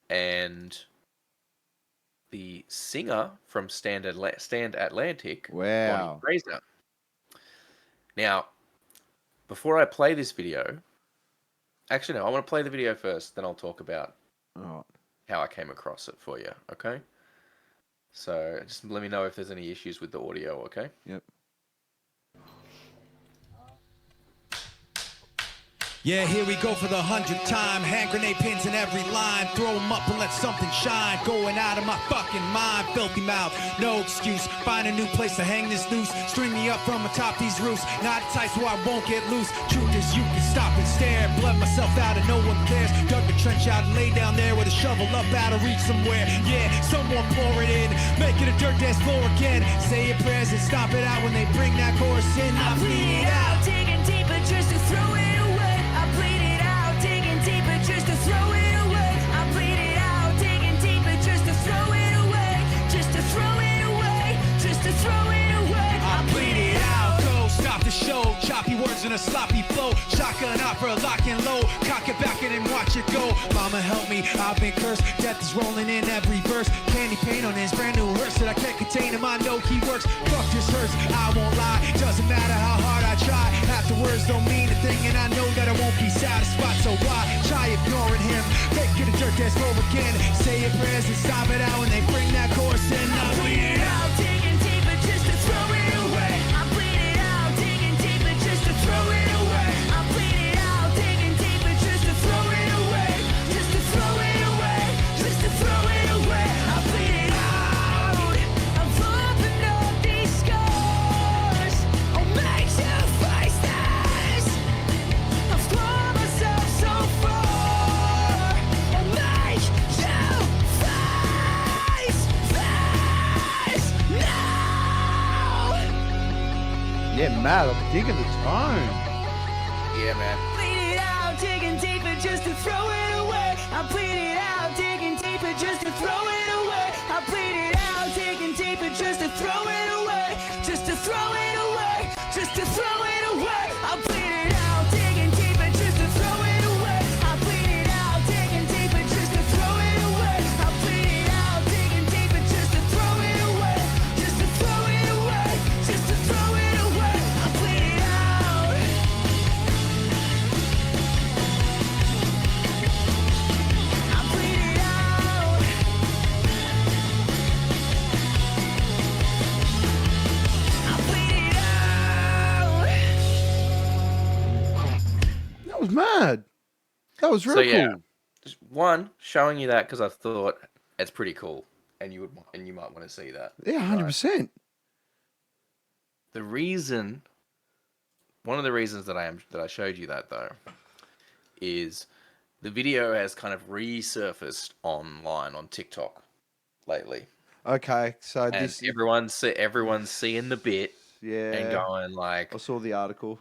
and the singer from Stand Atlantic, Bonnie
Wow.
Fraser. Now, before I play this video, actually, no, I want to play the video first, then I'll talk about
Oh.
how I came across it for you, okay? So just let me know if there's any issues with the audio, okay?
Yep.
Yeah, here we go for the 100th time. Hand grenade pins in every line. Throw them up and let something shine. Going out of my fucking mind. Filthy mouth, no excuse. Find a new place to hang this noose. String me up from atop these roofs. Not tight so I won't get loose. Truth is you can stop and stare. Blood myself out and no one cares. Dug the trench out and lay down there with a shovel up out of reach somewhere. Yeah, someone pour it in. Make it a dirt dance floor again. Say your prayers and stop it out when they bring that chorus in. I bleed it out.
Digging deeper just to throw it away. I bleed it out, digging deeper just to throw it away. I bleed it out, digging deeper just to throw it away. Just to throw it away, just to throw it away.
I bleed it out, go stop the show. Choppy words in a sloppy flow. Shotgun opera, lock and low. Cock it back and then watch it go. Mama help me, I've been cursed. Death is rolling in every verse. Candy paint on his brand new hearse that I can't contain him. I know he works. Fuck this hurts, I won't lie. Doesn't matter how hard I try. Half the words don't mean a thing, and I know that I won't be satisfied. So why try ignoring him? Make it a dirt dance floor again. Say your prayers and stop it out when they bring that chorus in. I bleed it out.
Digging deeper just to throw it away. I bleed it out, digging deeper just to throw it away. I bleed it out, digging deeper just to throw it away. Just to throw it away, just to throw it away. I bleed it out. I've opened up these scars. I'll make you face this. I've thrown myself so far. I'll make you face this now.
Yeah, mad. I'm digging the tone.
Yeah, man.
Bleed it out, digging deeper just to throw it away. I bleed it out, digging deeper just to throw it away. I bleed it out, digging deeper just to throw it away. Just to throw it away, just to throw it away. I bleed it out, digging deeper just to throw it away. I bleed it out, digging deeper just to throw it away. I bleed it out, digging deeper just to throw it away. Just to throw it away, just to throw it away. I bleed it out. I bleed it out. I bleed it out.
That was mad. That was real
So, yeah.
cool.
Just one, showing you that because I thought it's pretty cool, and you might want to see that.
Yeah, 100%.
The reason, one of the reasons that I showed you that though, is the video has kind of resurfaced online on TikTok lately,
Okay, so
and
this.
everyone's seeing the bit
Yeah.
and going like,
I saw the article.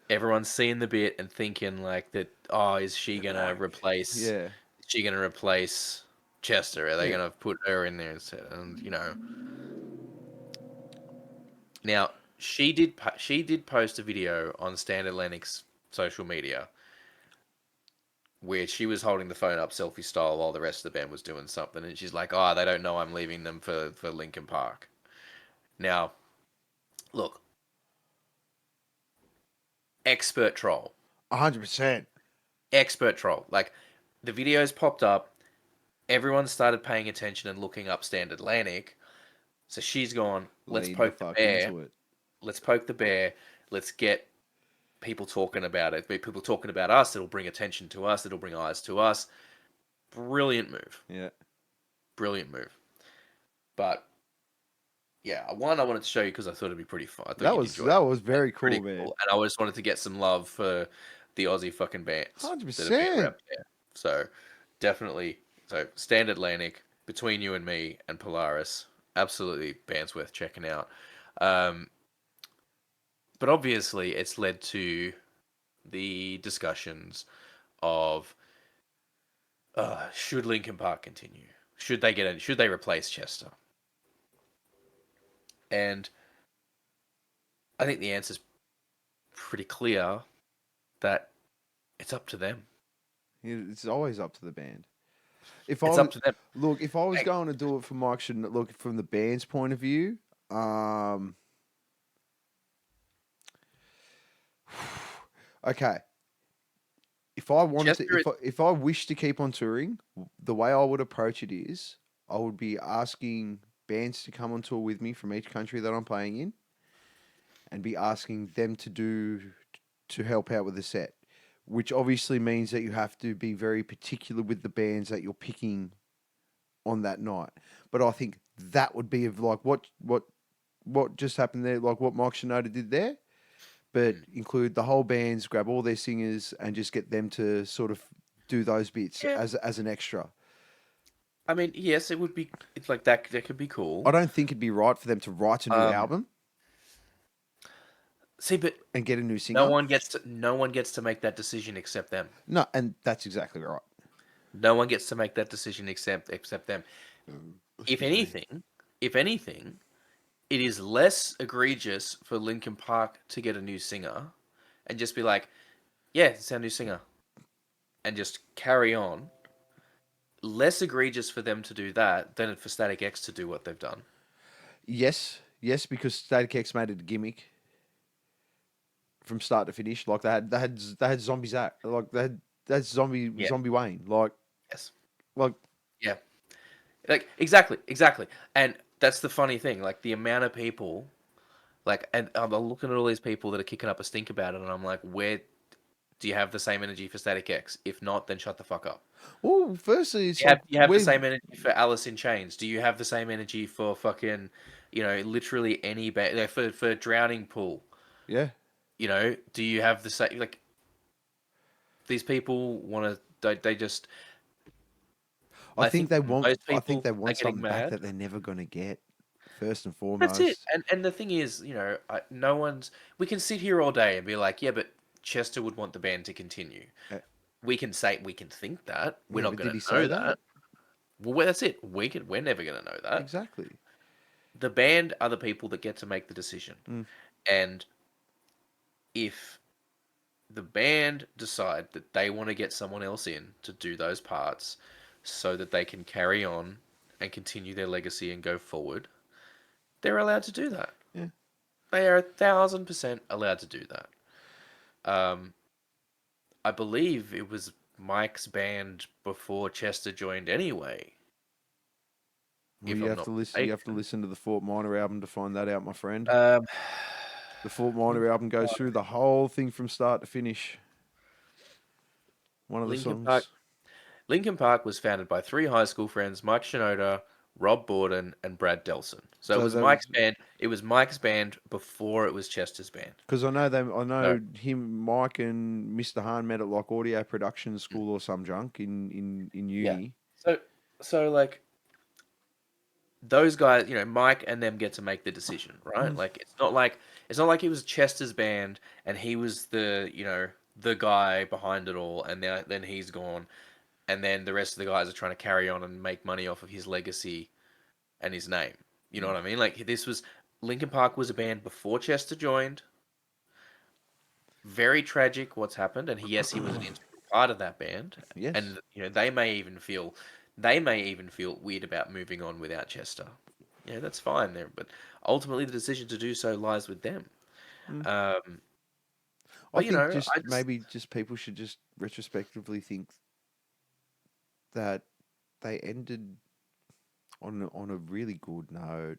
everyone's seeing the bit and thinking like that. Oh, is she gonna replace?
Yeah.
Is she gonna replace Chester? Are they
Yeah.
gonna put her in there instead? And you know. Now, she did post a video on Stand Atlantic's social media where she was holding the phone up selfie style while the rest of the band was doing something, and she's like, "Oh, they don't know I'm leaving them for Linkin Park." Now, look, expert troll,
100%.
expert troll. Like, the videos popped up, everyone started paying attention and looking up Stand Atlantic. So she's gone, let's
Lean
poke the
fuck
bear.
into it.
Let's poke the bear. Let's get people talking about it. People talking about us. It'll bring attention to us. It'll bring eyes to us. Brilliant move.
Yeah.
Brilliant move. But yeah, one I wanted to show you because I thought it'd be pretty fun. I thought
That
you'd
was
enjoy
that
it.
was very cool,
Pretty
man.
cool. And I just wanted to get some love for the Aussie fucking bands that have been
100%.
around there. So definitely, so Stand Atlantic, Between You and Me, and Polaris, absolutely bands worth checking out. Um, but obviously, it's led to the discussions of should Linkin Park continue? Should they replace Chester? And I think the answer's pretty clear that it's up to them.
It's always up to the band. If I
It's
was
up to them.
look, if I was
Hey,
going to do it for Mike, shouldn't look from the band's point of view. Okay, if I wanted to,
Chester is
if I wish to keep on touring, the way I would approach it is I would be asking bands to come on tour with me from each country that I'm playing in, and be asking them to help out with the set, which obviously means that you have to be very particular with the bands that you're picking on that night. But I think that would be of like what just happened there, like what Mike Shinoda did there, but include the whole bands, grab all their singers, and just get them to sort of do those bits
yeah.
as an extra.
I mean, yes, it would be. It's like that. That could be cool.
I don't think it'd be right for them to write a new album
See, but
and get a new
no
singer.
one gets to. No one gets to make that decision except them.
No, and that's exactly right.
No one gets to make that decision except them. If anything, it is less egregious for Linkin Park to get a new singer, and just be like, "Yeah, it's our new singer," and just carry on. Less egregious for them to do that than for Static X to do what they've done.
Yes, because Static X made it a gimmick from start to finish. Like they had Zombie Zach, like that's
Yeah.
Zombie Wayne, like
Yes.
like
Yeah. Like exactly. And that's the funny thing. Like the amount of people, like, and I'm looking at all these people that are kicking up a stink about it, and I'm like, where do you have the same energy for Static X? If not, then shut the fuck up.
well, firstly, it's
Do you have the
we're
same energy for Alice in Chains? Do you have the same energy for fucking, literally any band, like for Drowning Pool?
yeah.
Do you have the same, like, these people want to, they just,
I
I
think
think
they want.
most
I think
people
they
are
want
getting
something back
mad.
that they're never going to get. First and
That's it.
foremost,
And the thing is, no one's. We can sit here all day and be like, yeah, but Chester would want the band to continue.
Uh,
We can think that. We're
yeah.
not
But did
going
he
to know
say
that.
that?
Well, that's it. We're never going to know that.
Exactly.
The band are the people that get to make the decision.
Mm.
And if the band decide that they want to get someone else in to do those parts so that they can carry on and continue their legacy and go forward, they're allowed to do that.
Yeah.
They are 1,000% allowed to do that. I believe it was Mike's band before Chester joined anyway.
Well,
If
you
I'm
have
not
to listen. You have to
mistaken.
listen to the Fort Minor album to find that out, my friend.
Um,
The Fort Minor album goes through the whole thing from start to finish. One of the
Linkin Park.
songs.
Linkin Park was founded by three high school friends: Mike Shinoda, Rob Borden, and Brad Delson. So it
So
was
that
Mike's band. It was Mike's band before it was Chester's band.
because I know them. I
So
know him, Mike, and Mr. Hahn met at like audio production school or some junk in
yeah.
uni.
So like those guys, Mike and them get to make the decision, right?
Mm.
Like it's not like it was Chester's band and he was the guy behind it all, and then he's gone, and then the rest of the guys are trying to carry on and make money off of his legacy and his name. You know what I mean? Like this was Linkin Park was a band before Chester joined. Very tragic what's happened, and yes, he was an integral part of that band,
Yes.
and they may even feel weird about moving on without Chester. Yeah, that's fine there, but ultimately the decision to do so lies with them.
Mm.
Um,
I
but
think just
I just
maybe just people should just retrospectively think that they ended on a really good note.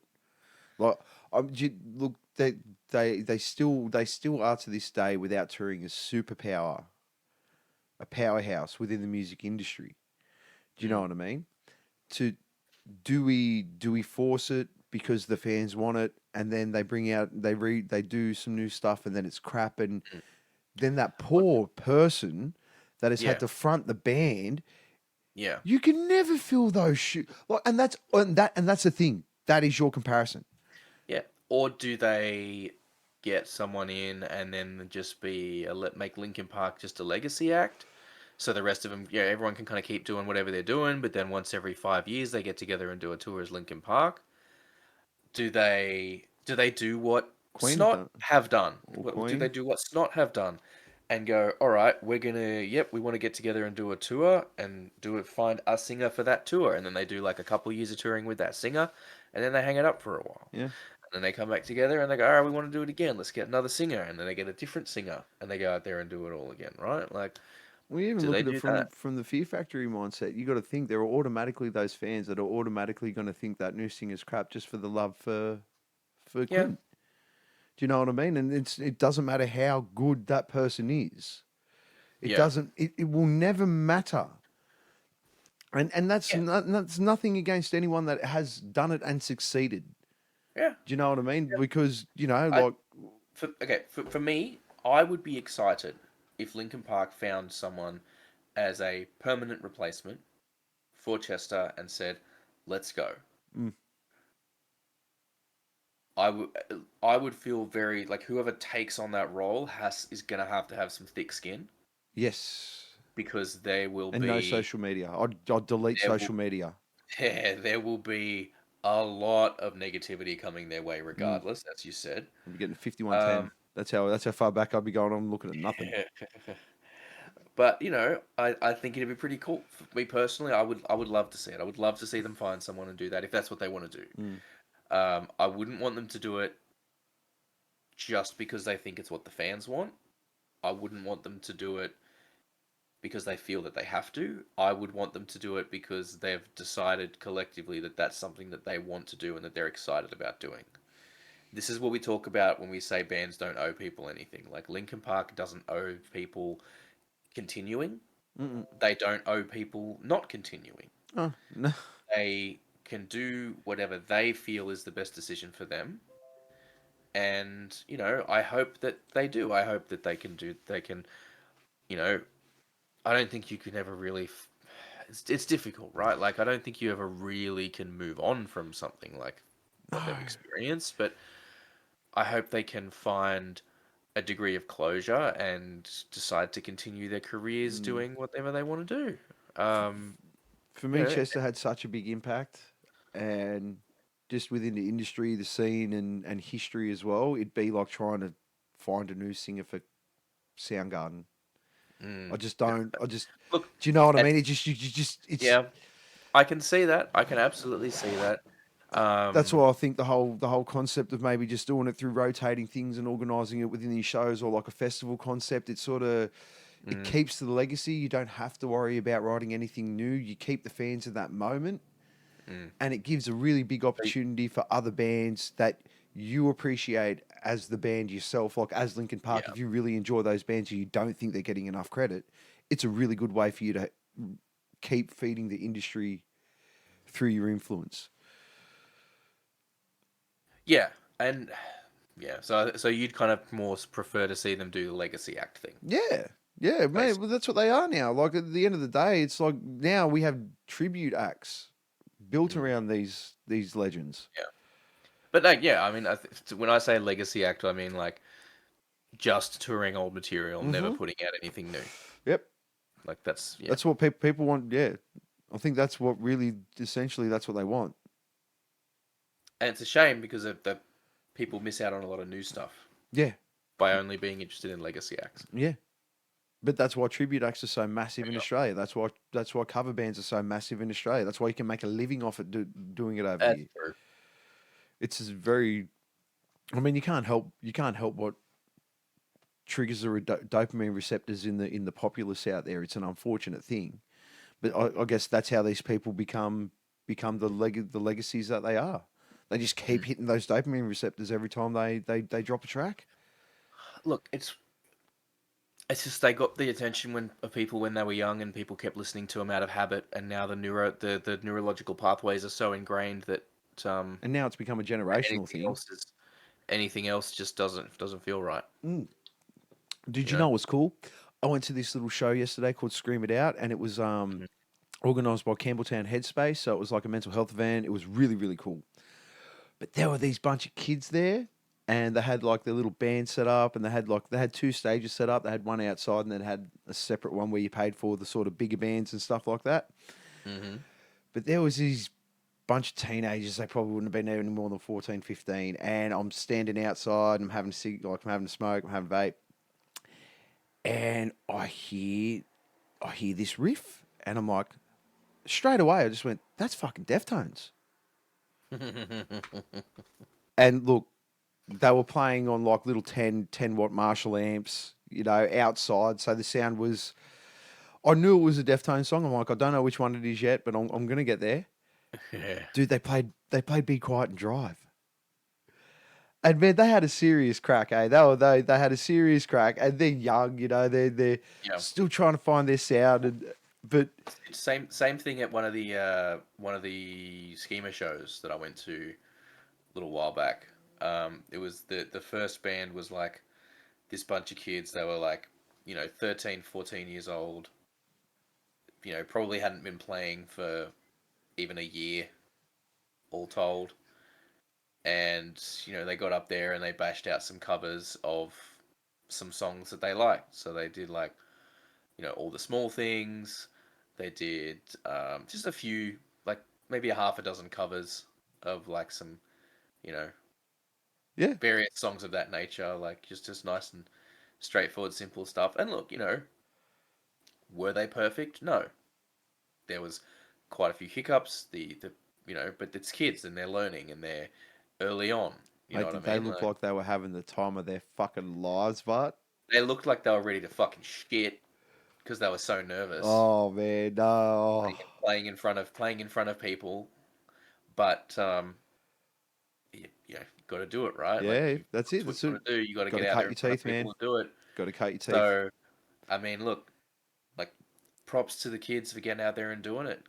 Like look, they still are to this day without touring a superpower, a powerhouse within the music industry. Do you know what I mean? To do we force it because the fans want it, and then they bring out they do some new stuff, and then it's crap, and then that poor person that has
Yeah.
had to front the band,
Yeah.
you can never fill those shoes. Like, and that's the thing. That is your comparison.
Yeah. Or do they get someone in and then just make Linkin Park just a legacy act? So the rest of them, yeah, everyone can kind of keep doing whatever they're doing, but then once every 5 years they get together and do a tour as Linkin Park. Do they do what
Queen have
Snot
done,
have done?
or
Do they
Queen.
do what Snot have done? And go, all right, we want to get together and do a tour and find a singer for that tour. And then they do like a couple years of touring with that singer, and then they hang it up for a while.
Yeah.
And then they come back together and they go, all right, we want to do it again. Let's get another singer. And then they get a different singer and they go out there and do it all again, right? Like,
We even
do
look
they
at it
do that?
from the Fear Factory mindset. You got to think there are automatically those fans that are automatically going to think that new singer's crap just for the love for
Yeah.
Queen. Do you know what I mean? And it doesn't matter how good that person is. It
Yeah.
doesn't. It will never matter. And
Yeah.
that's nothing against anyone that has done it and succeeded.
Yeah.
Do you know what I mean? Because
I,
like
for me, I would be excited if Linkin Park found someone as a permanent replacement for Chester and said, "Let's go."
Mm.
I would feel very like whoever takes on that role is gonna have to have some thick skin
yes,
because there will
and no
be
social media. I'd delete
there will,
social media.
yeah, there will be a lot of negativity coming their way
Mm.
regardless, as you said.
I'd be getting 51-10.
Um,
That's how far back I'd be going. I'm looking at nothing.
But I think it'd be pretty cool. For me personally, I would love to see it. I would love to see them find someone and do that if that's what they want to do.
Mm.
I wouldn't want them to do it just because they think it's what the fans want. I wouldn't want them to do it because they feel that they have to. I would want them to do it because they've decided collectively that that's something that they want to do and that they're excited about doing. This is what we talk about when we say bands don't owe people anything. Like Linkin Park doesn't owe people continuing.
Mm-mm.
They don't owe people not continuing.
Oh no.
They can do whatever they feel is the best decision for them. And, I hope that they do. I hope that they can, you know, I don't think you can ever really, it's difficult, right? Like, I don't think you ever really can move on from something like what they've
No.
experienced, but I hope they can find a degree of closure and decide to continue their careers
Mm.
doing whatever they want to do.
For me,
Yeah,
Chester had such a big impact, and just within the industry, the scene, and history as well. It'd be like trying to find a new singer for Soundgarden. I
mm.
just don't. I just.
Look,
Do you know what I
and
mean? It just. You just. It's.
yeah, I can see that. I can absolutely see that.
That's
Um,
why I think the whole concept of maybe just doing it through rotating things and organising it within these shows or like a festival concept, it sort of it
mm,
keeps to the legacy. You don't have to worry about writing anything new. You keep the fans in that moment,
mm.
and it gives a really big opportunity for other bands that you appreciate as the band yourself, like as Linkin Park.
Yeah,
If you really enjoy those bands and you don't think they're getting enough credit, it's a really good way for you to keep feeding the industry through your influence.
yeah, and yeah. So you'd kind of more prefer to see them do the legacy act thing,
Yeah, yeah, man.
basically.
Well, that's what they are now. Like at the end of the day, it's like now we have tribute acts built
Mm,
around these legends.
yeah, but like, yeah, I mean, when I say legacy act, I mean like just touring old material, never
Hmm.
putting out anything new.
Yep,
Like yeah,
that's what people want. Yeah, I think that's what really essentially that's what they want.
and it's a shame because the people miss out on a lot of new stuff
Yeah,
by only being interested in legacy acts.
yeah. But that's why tribute acts are so massive in
Yeah,
Australia. That's why cover bands are so massive in Australia. That's why you can make a living off it doing it over
that's
here.
true.
It's just very. I mean, you can't help what triggers the dopamine receptors in the populace out there. It's an unfortunate thing, but I guess that's how these people become the legacies that they are. They just keep
Mm.
hitting those dopamine receptors every time they drop a track.
Look, it's just they got the attention of people when they were young, and people kept listening to them out of habit, and now the neurological pathways are so ingrained that
And now it's become a generational
anything
thing.
else is anything else just doesn't feel right.
Mm. Did
You
you
know.
know what's cool? I went to this little show yesterday called Scream It Out, and it was
Mhm.
organised by Campbelltown Headspace. So it was like a mental health event. It was really, really cool. But there were these bunch of kids there, and they had like their little band set up, and they had two stages set up. They had one outside, and then had a separate one where you paid for the sort of bigger bands and stuff like that.
Mhm.
But there was these bunch of teenagers. They probably wouldn't have been any more than 14, 15. And I'm standing outside. And I'm having a like I'm having a smoke. I'm having a vape, and I hear this riff, and I'm like, straight away, I just went, "That's fucking Deftones." And look, they were playing on like little 10 watt Marshall amps, outside. So the sound was, I knew it was a Deftones song. I'm like, I don't know which one it is yet, but I'm going to get there.
Yeah.
Dude, they played Be Quiet and Drive. And man, they had a serious crack, eh? They had a serious crack, and they're young, they're
Yeah.
still trying to find their sound, but
It's same thing at one of the schema shows that I went to a little while back. It was the first band was like this bunch of kids. They were like, 13, 14 years old. Probably hadn't been playing for even a year, all told. And they got up there and they bashed out some covers of some songs that they liked. So they did like, all the small things. They did just a few, like maybe a half a dozen covers of like some, you know,
yeah,
various songs of that nature. Like just nice and straightforward, simple stuff. And look, were they perfect? No, there was quite a few hiccups. But it's kids and they're learning and they're early on. You know
mate,
what I
did they
mean?
look
Like
like they were having the time of their fucking lives, but
they looked like they were ready to fucking shit because they were so nervous
oh man, no.
playing in front of people. But you got to do it right. Like
Yeah, that's
that's
it.
what
That's
you
it.
got to do. You got to
Got
get
to
out
cut
there
your
in front of
teeth,
people
man.
and do it.
Got to cut your teeth.
So I mean, look, like props to the kids for getting out there and doing it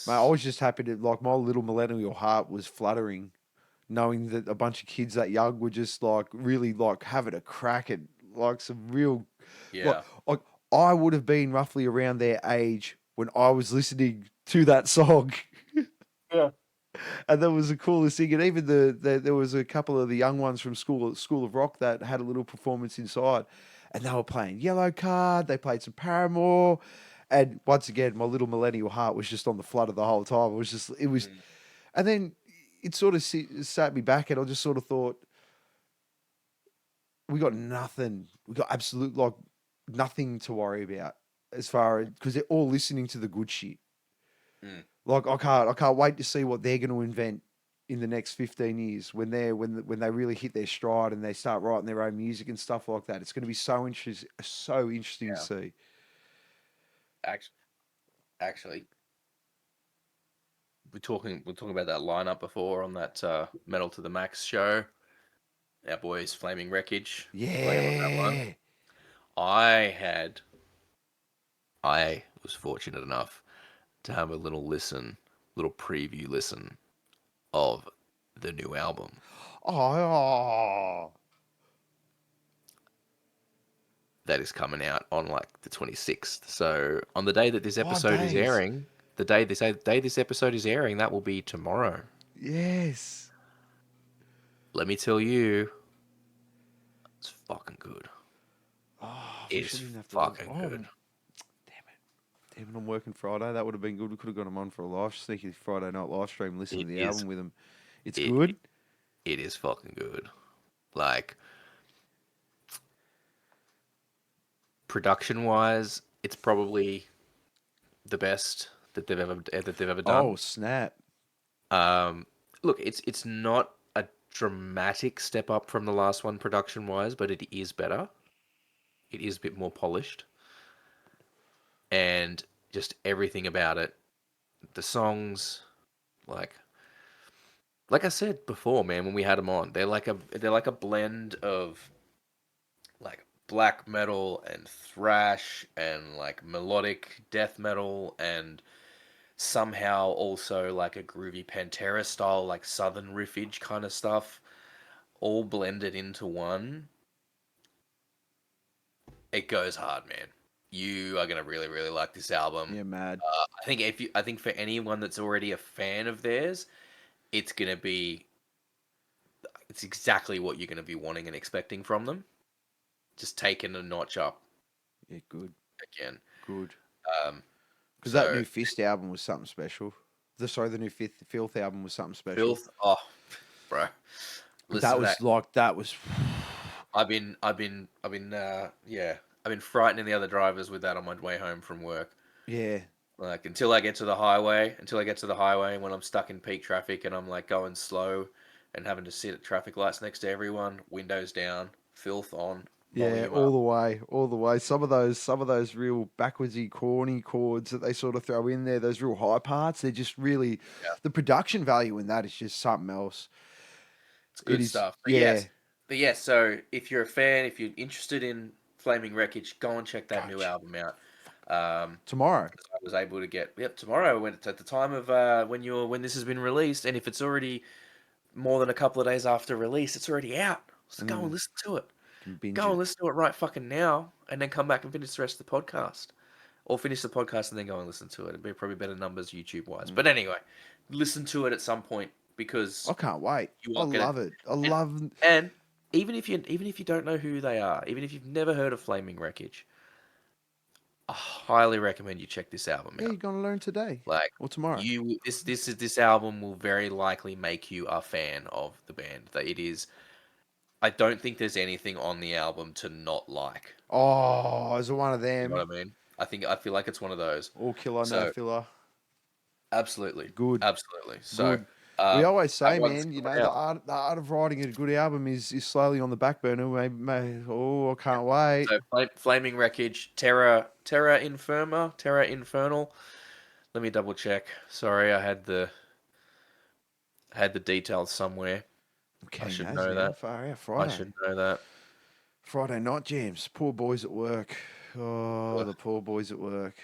Mate, I
because
was just happy to, like, my little millennial heart was fluttering, knowing that a bunch of kids that young were just like really like having a crack at like some real, like,
yeah,
like I would have been roughly around their age when I was listening to that song.
yeah,
And that was the coolest thing. And even there was a couple of the young ones from School of Rock that had a little performance inside, and they were playing Yellow Card. They played some Paramore, and once again, my little millennial heart was just on the flutter the whole time. It was,
mm,
and then it sort of sat me back, and I just sort of thought, we got nothing. We got absolute like nothing to worry about as far as, because they're all listening to the good shit.
mm,
Like I can't wait to see what they're going to invent in the next 15 years when they really hit their stride and they start writing their own music and stuff like that. It's going to be so interesting to
yeah.
see.
Actually, actually, we're talking about that lineup before on that Metal to the Max show. Our boys Flaming Wreckage playing on that one.
Yeah.
I had I was fortunate enough to have a little preview listen of the new album
Oh,
that is coming out on like the 26th. So on the day that this
5
episode is
days.
airing, the day this episode is airing, that will be tomorrow.
Yes.
Let me tell you, it's fucking good.
Oh, I wish I
It's
didn't have to.
fucking
Oh,
good.
damn it! I'm working Friday. That would have been good. We could have got them on for a live sneaky Friday night live stream. Listen
It
to the
is
album with them. It's
it
good.
it is fucking good. Like production wise, it's probably the best that they've ever
Oh
done.
snap!
Um, Look, it's not a dramatic step up from the last one production wise, but it is better. It is a bit more polished, and just everything about it. The songs, like like I said before, man, when we had them on, they're like a blend of like black metal and thrash and like melodic death metal and somehow also like a groovy Pantera style, like southern riffage kind of stuff, all blended into one. It goes hard, man. You are gonna really, really like this album.
Yeah, mad.
I think for anyone that's already a fan of theirs, it's gonna be it's exactly what you're gonna be wanting and expecting from them. Just taking a notch up
Yeah, good,
again.
good.
Um,
Because that
so
new Fist album was something special. The new Fifth Filth album was something special.
Filth, oh, bro, listen
That
to that.
was like that was.
Yeah, I've been frightening the other drivers with that on my way home from work.
Yeah,
Like until I get to the highway when I'm stuck in peak traffic and I'm like going slow and having to sit at traffic lights next to everyone, windows down, filth on,
yeah,
volume up.
all the way. Some of those real backwardsy, corny chords that they sort of throw in there, those real high parts, they're just really
Yeah,
the production value in that is just something else.
it's
It
good
is,
stuff.
yeah.
But yes. So if you're a fan, if you're interested in Flaming Wreckage, go and check that new
Gosh,
album out. Um,
tomorrow.
'Cause I was able to get tomorrow when it's at the time of when this has been released, and if it's already more than a couple of days after release, it's already out. So go and
Mm,
listen to it.
can binge
Go
it.
and listen to it right fucking now, and then come back and finish the rest of the podcast, or finish the podcast and then go and listen to it. It'd be probably better numbers YouTube wise.
Mm.
But anyway, listen to it at some point
I
because
can't wait.
you
I
are gonna
love it. I
and,
love.
and even if you don't know who they are, even if you've never heard of Flaming Wreckage, I highly recommend you check this album
Yeah,
out.
you're gonna learn today
Like
or tomorrow.
this album will very likely make you a fan of the band. That it is. I don't think there's anything on the album to not like.
Oh, is it one of
You know
them?
what I mean? I feel like it's one of those.
All killer, no
So
filler.
absolutely,
Good,
absolutely. So
good. We always say,
everyone's
man, you know,
going out.
the art of writing a good album is slowly on the back burner. Oh, I can't wait.
So Flaming Wreckage, Terra Infernal. Let me double check. Sorry, I had the details somewhere.
I'm
I
counting
should
days
know
now.
that.
Far out
I
Friday.
should know that.
Friday night jams. Poor boys at work. Oh, the poor boys at work.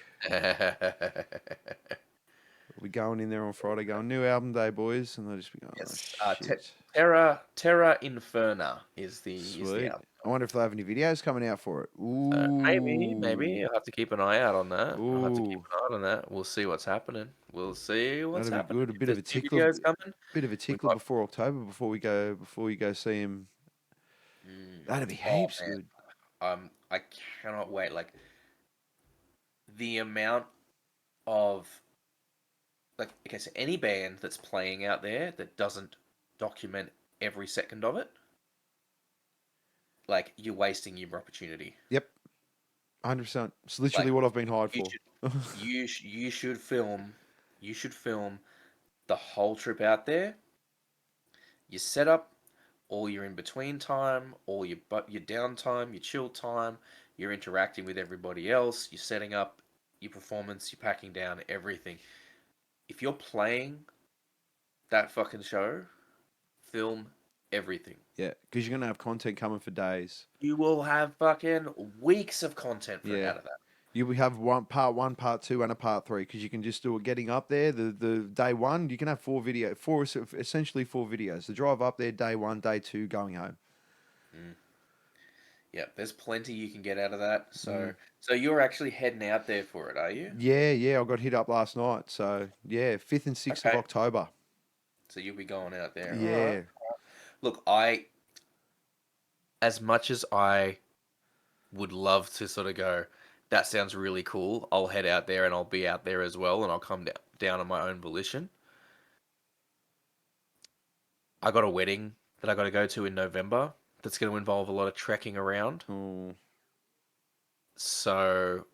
We'll be going in there on Friday going, new album day, boys. And they'll just be going, oh,
Yes.
shit.
Terra Inferna is the
Sweet.
album.
I wonder if they have any videos coming out for it.
Maybe
Ooh.
I'll have to keep an eye out on that. I'll have to keep
Ooh.
an eye on that. We'll see what's happening. We'll see what's
That'll be
happening.
good. A
If
bit of
there's
a
new
tickler.
videos coming,
Bit of a
we
tickler
might.
before October before you go see him. That'd be
Oh
heaps
man,
good.
I cannot wait. Like the amount of okay, so any band that's playing out there that doesn't document every second of it, like you're wasting your opportunity.
Yep. 100%. It's literally
Like
what I've been hired
you
for.
should you should film the whole trip out there. Your setup, all your in between time, all your downtime, your chill time, you're interacting with everybody else, you're setting up your performance, you're packing down everything. If you're playing that fucking show, film everything.
Yeah, because you're gonna have content coming for days.
You will have fucking weeks of content for
Yeah.
out of that.
You will have one, part two, and a part three because you can just do it getting up there. The day one, you can have essentially four videos. The drive up there, day one, day two, going home.
Yeah, there's plenty you can get out of that. So you're actually heading out there for it, are you?
Yeah, I got hit up last night. So yeah, 5th and 6th of
Okay.
October.
So you'll be going out there. All
Yeah.
right. Look, as much as I would love to sort of go, that sounds really cool. I'll head out there and I'll be out there as well, and I'll come down on my own volition. I got a wedding that I got to go to in November that's going to involve a lot of trekking around.
Oh,
So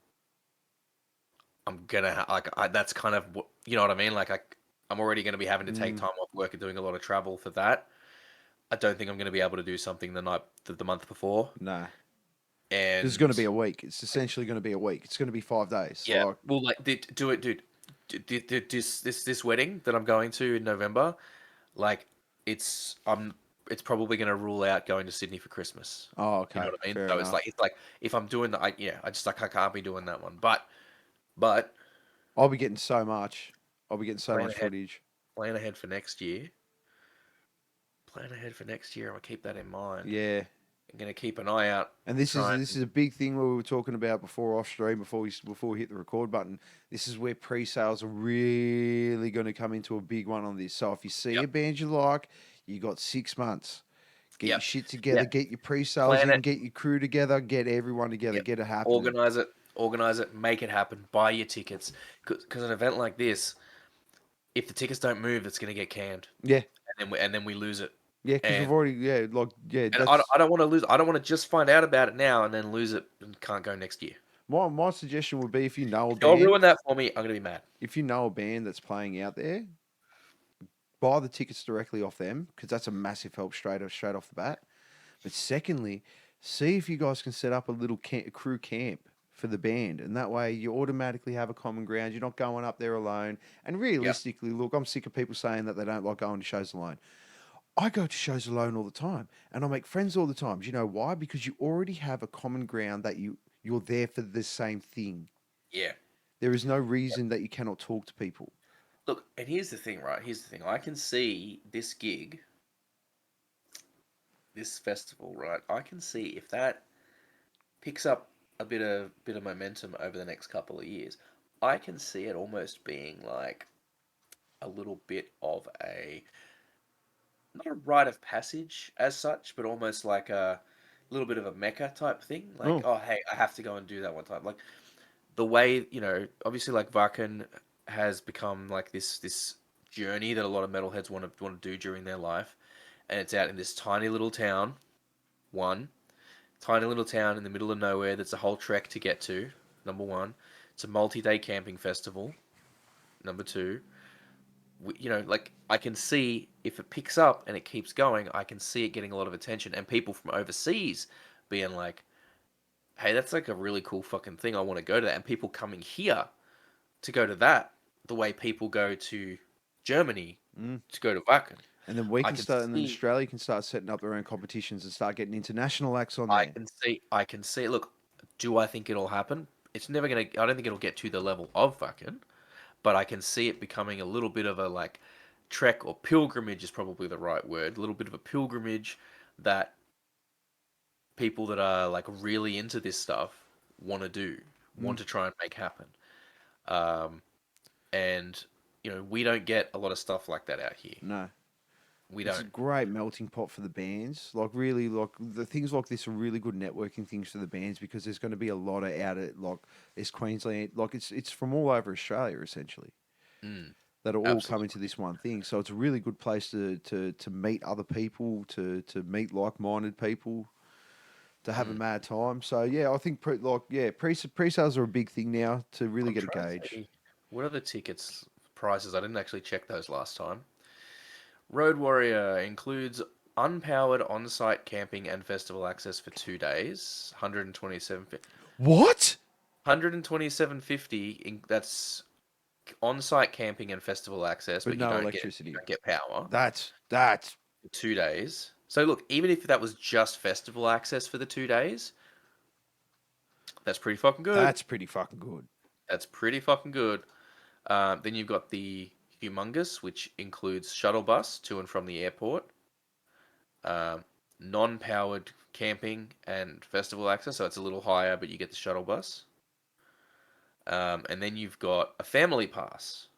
I'm gonna that's kind of what you know what I mean. Like I'm already going to be having to take time off work and doing a lot of travel for that. I don't think I'm going to be able to do something the month before.
nah.
And
This is going to be a week. It's essentially going to be a week. It's going to be 5 days.
yeah,
Like,
well, like do it, dude. This wedding that I'm going to in November, like it's probably going to rule out going to Sydney for Christmas.
oh, okay.
You know what I mean?
Fair
So
enough.
it's like if I'm doing that, I can't be doing that one. But
I'll be getting so much. I'll be getting so
Plan
much
ahead.
footage.
plan ahead for next year. Plan ahead for next year. I'm gonna keep that in mind.
Yeah.
I'm gonna keep an eye out.
And this
Try
is a big thing we were talking about before off stream before we hit the record button. This is where pre-sales are really going to come into a big one on this. So if you see
Yep.
a band you like, you got 6 months. Get your
Yep.
shit
Yeah.
together, get your pre-sales
Plan
in,
it.
get your crew together, get everyone together,
Yep.
get it happening.
Organize it, make it happen. Buy your tickets because an event like this, if the tickets don't move, it's gonna get canned,
Yeah,
and then we lose it.
yeah, because we've
And
already that's
I don't want to lose. I don't want to just find out about it now and then lose it and can't go next year.
my suggestion would be
If y'all ruin that for me, I'm gonna be mad.
if you know a band that's playing out there, buy the tickets directly off them because that's a massive help straight off the bat. But secondly, see if you guys can set up a little crew camp for the band, and that way you automatically have a common ground. You're not going up there alone. And
Yep.
realistically, look, I'm sick of people saying that they don't like going to shows alone. I go to shows alone all the time, and I make friends all the time. Do you know why? Because you already have a common ground that you're there for the same thing.
Yeah.
There is no reason that you cannot talk to people.
Look, and here's the thing, right? Here's the thing. I can see this gig, this festival, right? I can see if that picks up a bit of momentum over the next couple of years, I can see it almost being like a little bit of a not a rite of passage as such, but almost like a little bit of a mecca type thing. Like,
Oh,
oh hey, I have to go and do that one time. Like the way, obviously like Vakken has become like this journey that a lot of metalheads want to do during their life, and it's out in this tiny little town. One tiny little town in the middle of nowhere that's a whole trek to get to. Number one, it's a multi-day camping festival. Number two, like I can see if it picks up and it keeps going, I can see it getting a lot of attention and people from overseas being like, "Hey, that's like a really cool fucking thing. I want to go to that." And people coming here to go to that, the way people go to Germany to go to Wacken.
and then we
I
can
can
start, and then
see,
Australia can start setting up their own competitions and start getting international acts on there.
I can see. Look, do I think it'll happen? It's never gonna. I don't think it'll get to the level of Wacken, but I can see it becoming a little bit of a like trek or pilgrimage is probably the right word. A little bit of a pilgrimage that people that are like really into this stuff want to do, want to try and make happen. Um, and we don't get a lot of stuff like that out here.
No.
We
It's a
don't.
great melting pot for the bands. Like really, like the things like this are really good networking things for the bands because there's going to be a lot of out at like it's Queensland, like it's from all over Australia essentially
Mm,
that are all coming
absolutely.
to this one thing. So it's a really good place to meet other people, to meet like minded people, to have a
Mm.
mad time. So yeah, I think pre sales are a big thing now to really
I'm
get a
trying to
gauge.
see what are the tickets prices. I didn't actually check those last time. Road Warrior includes unpowered on-site camping and festival access for 2 days.
What?
127.50. That's on-site camping and festival access,
But
but
no
you
electricity.
don't get power
That's
for 2 days. So look, even if that was just festival access for the 2 days, that's pretty fucking good.
that's pretty fucking good.
That's pretty fucking good. Then you've got the Humongous, which includes shuttle bus to and from the airport, um, non-powered camping and festival access, so it's a little higher, but you get the shuttle bus. And then you've got a family pass.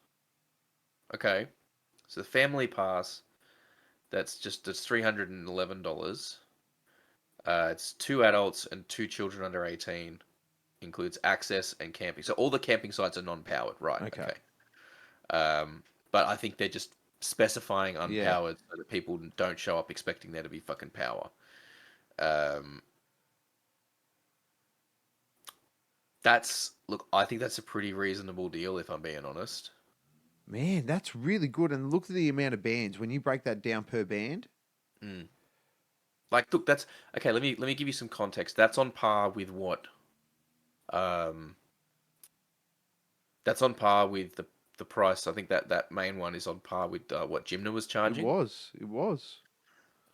Okay, so the family pass it's $311. It's two adults and two children under 18. Includes access and camping. So all the camping sites are non-powered, right?
Okay.
Okay. But I think they're just specifying
Yeah.
unpowered so that people don't show up expecting there to be fucking power. Um, I think that's a pretty reasonable deal if I'm being honest.
Man, that's really good. And look at the amount of bands. When you break that down per band,
Mm. Like, look, that's okay. Let me give you some context. That's on par with what? Um, that's on par with the price. I think that main one is on par with what Jimna was
it
charging.
was. It was.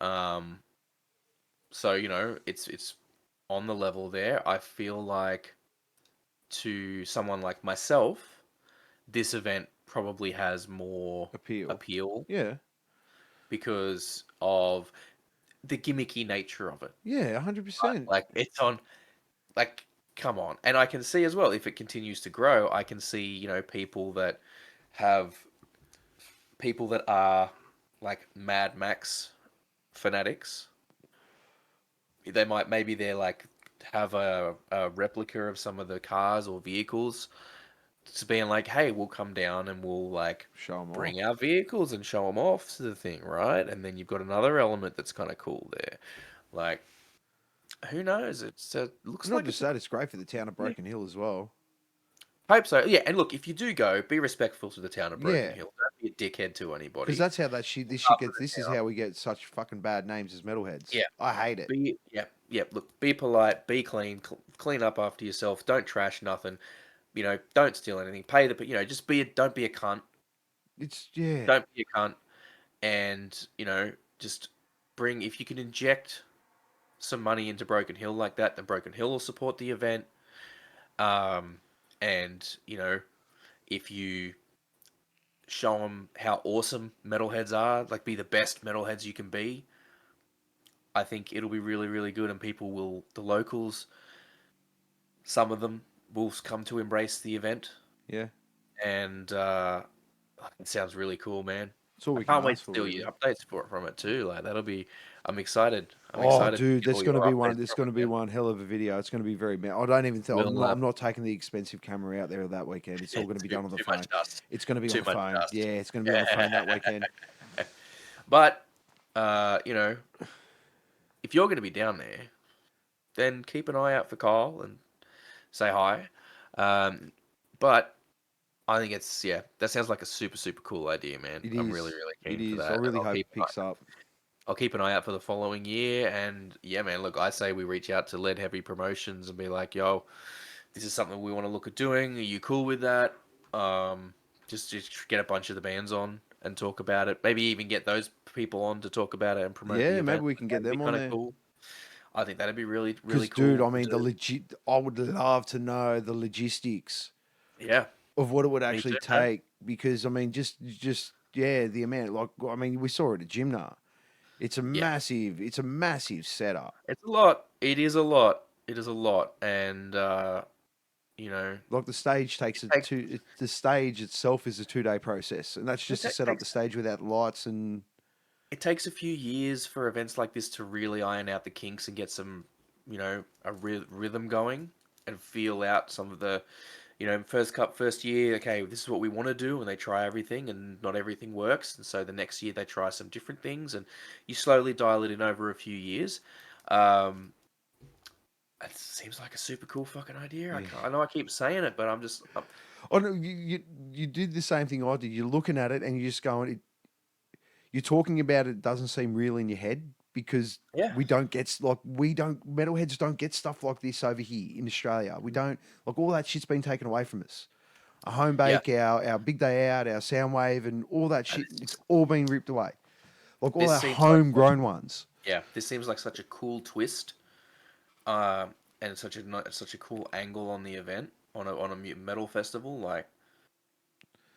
Um, so it's on the level there. I feel like to someone like myself, this event probably has more
Appeal.
appeal
Yeah.
because of the gimmicky nature of it.
Yeah, 100%.
Like it's on, like come on, and I can see as well if it continues to grow, I can see have people that are like Mad Max fanatics. Maybe they're like have a replica of some of the cars or vehicles, to being like, hey, we'll come down and we'll like
Show them off.
bring our vehicles and show them off to the thing, right? And then you've got another element that's kind of cool there. Like, who knows? It's looks
Not
like
just
it's
that, it's great for the town of
yeah.
Broken Hill as well.
Hope so. Yeah, and look, if you do go, be respectful to the town of Broken
Yeah,
Hill. Don't be a dickhead to anybody.
because that's how this shit
Up for
gets.
the
This is
town.
how we get such fucking bad names as metalheads.
Yeah.
I hate it.
Yeah. Look, be polite, be clean, clean up after yourself. Don't trash nothing. Don't steal anything. Pay the. Just don't be a cunt.
It's yeah,
Don't be a cunt. And just bring, if you can inject some money into Broken Hill like that, then Broken Hill will support the event. And if you show them how awesome metalheads are, like be the best metalheads you can be, I think it'll be really, really good, and the locals, some of them will come to embrace the event,
yeah.
and it sounds really cool, man.
It's all
I
we can
can't wait
ask
to
for,
see
really.
your updates from it too. Like I'm excited. I'm
Oh,
excited to
dude,
get
there's
all
going to
your
be one.
updates
There's
from
going to
it,
be
man.
one hell of a video. It's going to be very. I don't even.
We'll
I'm not taking the expensive camera out there that weekend. It's all going to be done on the
too
phone.
much dust.
It's going to be on
Too
the
much
phone.
dust.
Yeah, it's going to be on the phone that weekend.
But if you're going to be down there, then keep an eye out for Kyle and say hi. But I think that sounds like a super, super cool idea, man.
It
I'm really,
is.
really
It
keen for
is. I
that. And
really hope it picks up.
I'll keep an eye out for the following year. And yeah, man, look, I say we reach out to Lead Heavy Promotions and be like, yo, this is something we want to look at doing. Are you cool with that? Just get a bunch of the bands on and talk about it. Maybe even get those people on to talk about it and promote the
Yeah, maybe
event.
we can get
That'd be
them on
kind of
there.
cool. I think that'd be really, really
Because, dude,
cool
I
to
mean,
do.
I would love to know the logistics
Yeah,
of what it would
me
actually
too, man.
take. Because, I mean, yeah, the amount. Like, I mean, we saw it at Gymna. It's a
Yeah,
massive setup.
it's a lot. It is a lot. It is a lot, and
Like the stage takes
it takes
the stage itself is a 2 day process, and that's
it
just to
ta-
set up the
takes
stage without lights and
it takes a few years for events like this to really iron out the kinks and get some, a rhythm going and feel out some of the, first year. Okay, this is what we want to do, and they try everything, and not everything works, and so the next year they try some different things, and you slowly dial it in over a few years. Um, it seems like a super cool fucking idea.
yeah.
I know I keep saying it, but
Oh no, you did the same thing I did. You're looking at it and you're just going. You're talking about it. It doesn't seem real in your head because
yeah,
we don't metalheads don't get stuff like this over here in Australia. We don't like all that shit's been taken away from us. A home
yeah.
bake, our big day out, our sound wave, and all that
And
shit. It's all been ripped away. Like all
this
our
seems like
homegrown ones.
this seems like such a cool twist, and such a cool angle on the event on a metal festival. Like,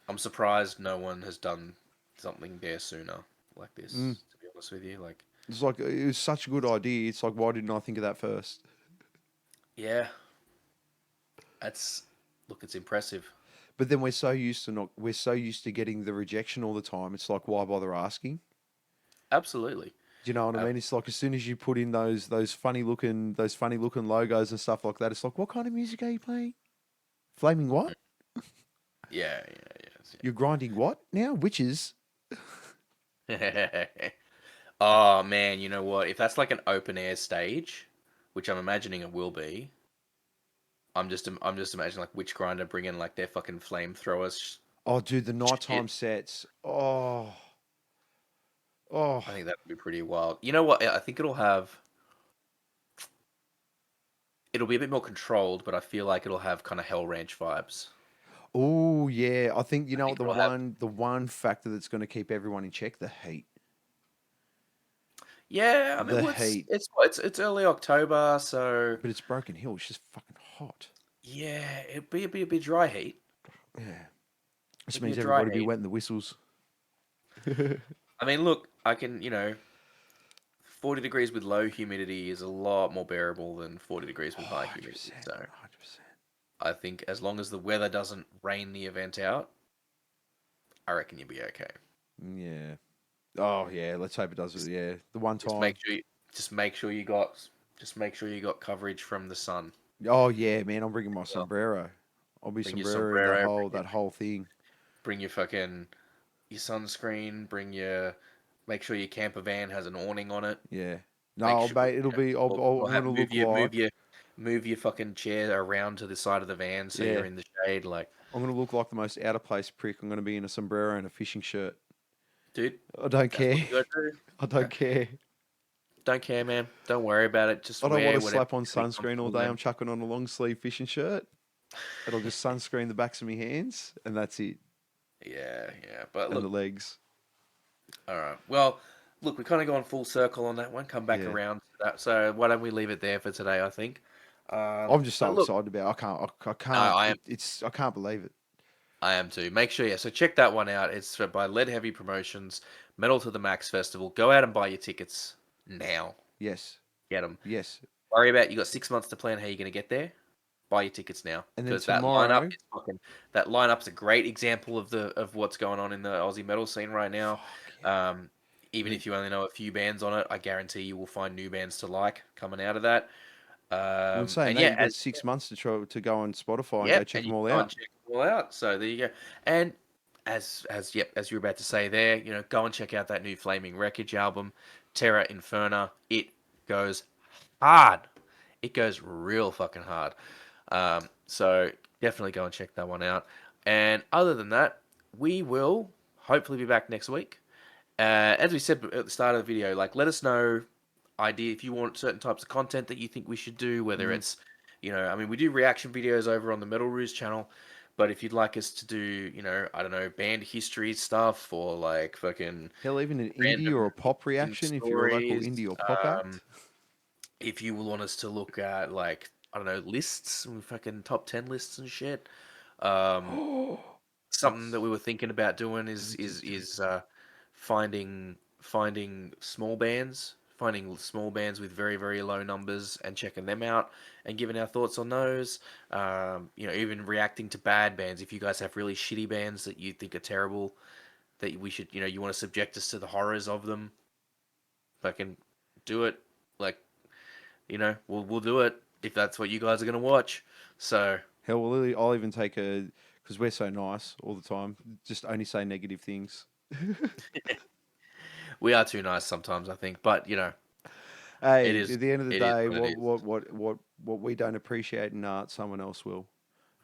I'm surprised no one has done something there sooner like this.
Mm.
To be honest with you, like,
It's like it was such a good idea. It's like why didn't I think of that first?
yeah, it's impressive.
But then we're so used to getting the rejection all the time. It's like why bother asking?
Absolutely.
Do you know what I mean? It's like as soon as you put in those funny looking logos and stuff like that, it's like what kind of music are you playing? Flaming what?
Yeah,
You're grinding what now? Witches?
yeah. Oh man, you know what? If that's like an open air stage, which I'm imagining it will be, I'm just imagining like Witch Grinder bringing like their fucking flamethrowers.
Oh, dude, the nighttime
Shit.
sets. Oh,
I think that would be pretty wild. You know what? I think it'll be a bit more controlled, but I feel like it'll have kind of Hell Ranch vibes.
oh yeah. I think you
I
know
think it'll have.
the one factor that's going to keep everyone in check, the heat.
Yeah, I mean,
The
well,
heat.
it's early October, so
But it's Broken Hill. It's just fucking hot.
yeah, it'd be a bit dry heat.
Yeah. This
It'd be
means
a dry
everybody be
heat.
wetting the whistles.
I mean, look, I can, 40 degrees with low humidity is a lot more bearable than 40 degrees with high humidity.
100%,
So
100%.
I think as long as the weather doesn't rain the event out, I reckon you'll be okay.
Yeah. Oh yeah. Let's hope it does. Yeah. The one
Just
time.
make sure you, just make sure you got just make sure you got coverage from the sun.
Oh yeah, man. I'm bringing my
Well,
sombrero. I'll be
bring your
sombrero in the
sombrero,
whole that whole thing.
bring your fucking your sunscreen, make sure your camper van has an awning on it.
Yeah. No,
Make
I'll
sure
bait. It'll be. I'm gonna look like.
move your fucking chair around to the side of the van so you're
Yeah.
in the shade. Like,
I'm gonna look like the most out of place prick. I'm gonna be in a sombrero and a fishing shirt.
dude,
I don't
that's what
care.
you gotta do.
I don't care.
Don't care, man. Don't worry about it. Just
I don't want
wear
to
whatever
slap on
you're really
sunscreen all
comfortable
day.
in.
I'm chucking on a long sleeve fishing shirt. It'll just sunscreen the backs of my hands, and that's it,
Yeah, yeah. But
and the
look,
legs.
all right. Well, look, we've kind of gone full circle on that one. Come back
Yeah.
around to that. So why don't we leave it there for today? I think.
I'm just so
But look,
excited about it. I
no,
can't. It's. I can't believe it.
I am too. Make sure, yeah. So check that one out. It's by Lead Heavy Promotions, Metal to the Max Festival. Go out and buy your tickets now.
Yes.
Get them.
Yes.
Worry about you got 6 months to plan how you're going to get there. Buy your tickets now
And then
because
tomorrow.
that lineup's a great example of what's going on in the Aussie metal scene right now.
Fuck yeah.
Even
Then-
if you only know a few bands on it, I guarantee you will find new bands to like coming out of that.
Well, in saying
And
that,
yeah,
you've got 6 months to try to go on Spotify and go
yep,
check
and you
them all
can go and
out.
check them all out. So there you go. And as you were about to say there, go and check out that new Flaming Wreckage album, Terra Inferna. It goes hard. It goes real fucking hard. So definitely go and check that one out. And other than that, we will hopefully be back next week. As we said at the start of the video, like let us know if you want certain types of content that you think we should do, whether it's, I mean, we do reaction videos over on the Metal Ruse channel, but if you'd like us to do, I don't know, band history stuff or like fucking
Hell, even an indie or a
random
pop
origin
reaction if you're a local
stories,
indie or pop act.
if you want us to look at like, I don't know, lists, fucking top 10 lists and shit. Um, Something that we were thinking about doing is finding small bands with very very low numbers and checking them out and giving our thoughts on those. Even reacting to bad bands. If you guys have really shitty bands that you think are terrible, that we should, you want to subject us to the horrors of them, fucking do it. Like, we'll do it if that's what you guys are gonna watch. So.
Hell, I'll even take because we're so nice all the time. Just only say negative things.
We are too nice sometimes, I think, but
Hey,
is
at the end of the
it is
day,
what it is.
what we don't appreciate in art, someone else will,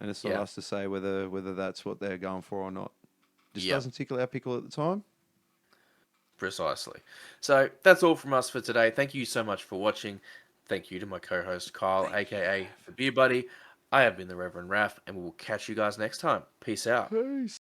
and it's not
Yeah.
us to say whether that's what they're going for or not. Just
Yep.
doesn't tickle our pickle at the time.
Precisely. So that's all from us for today. Thank you so much for watching. Thank you to my co-host Kyle, aka the Beer Buddy. I have been the Reverend Raph, and we will catch you guys next time. Peace out.
Peace.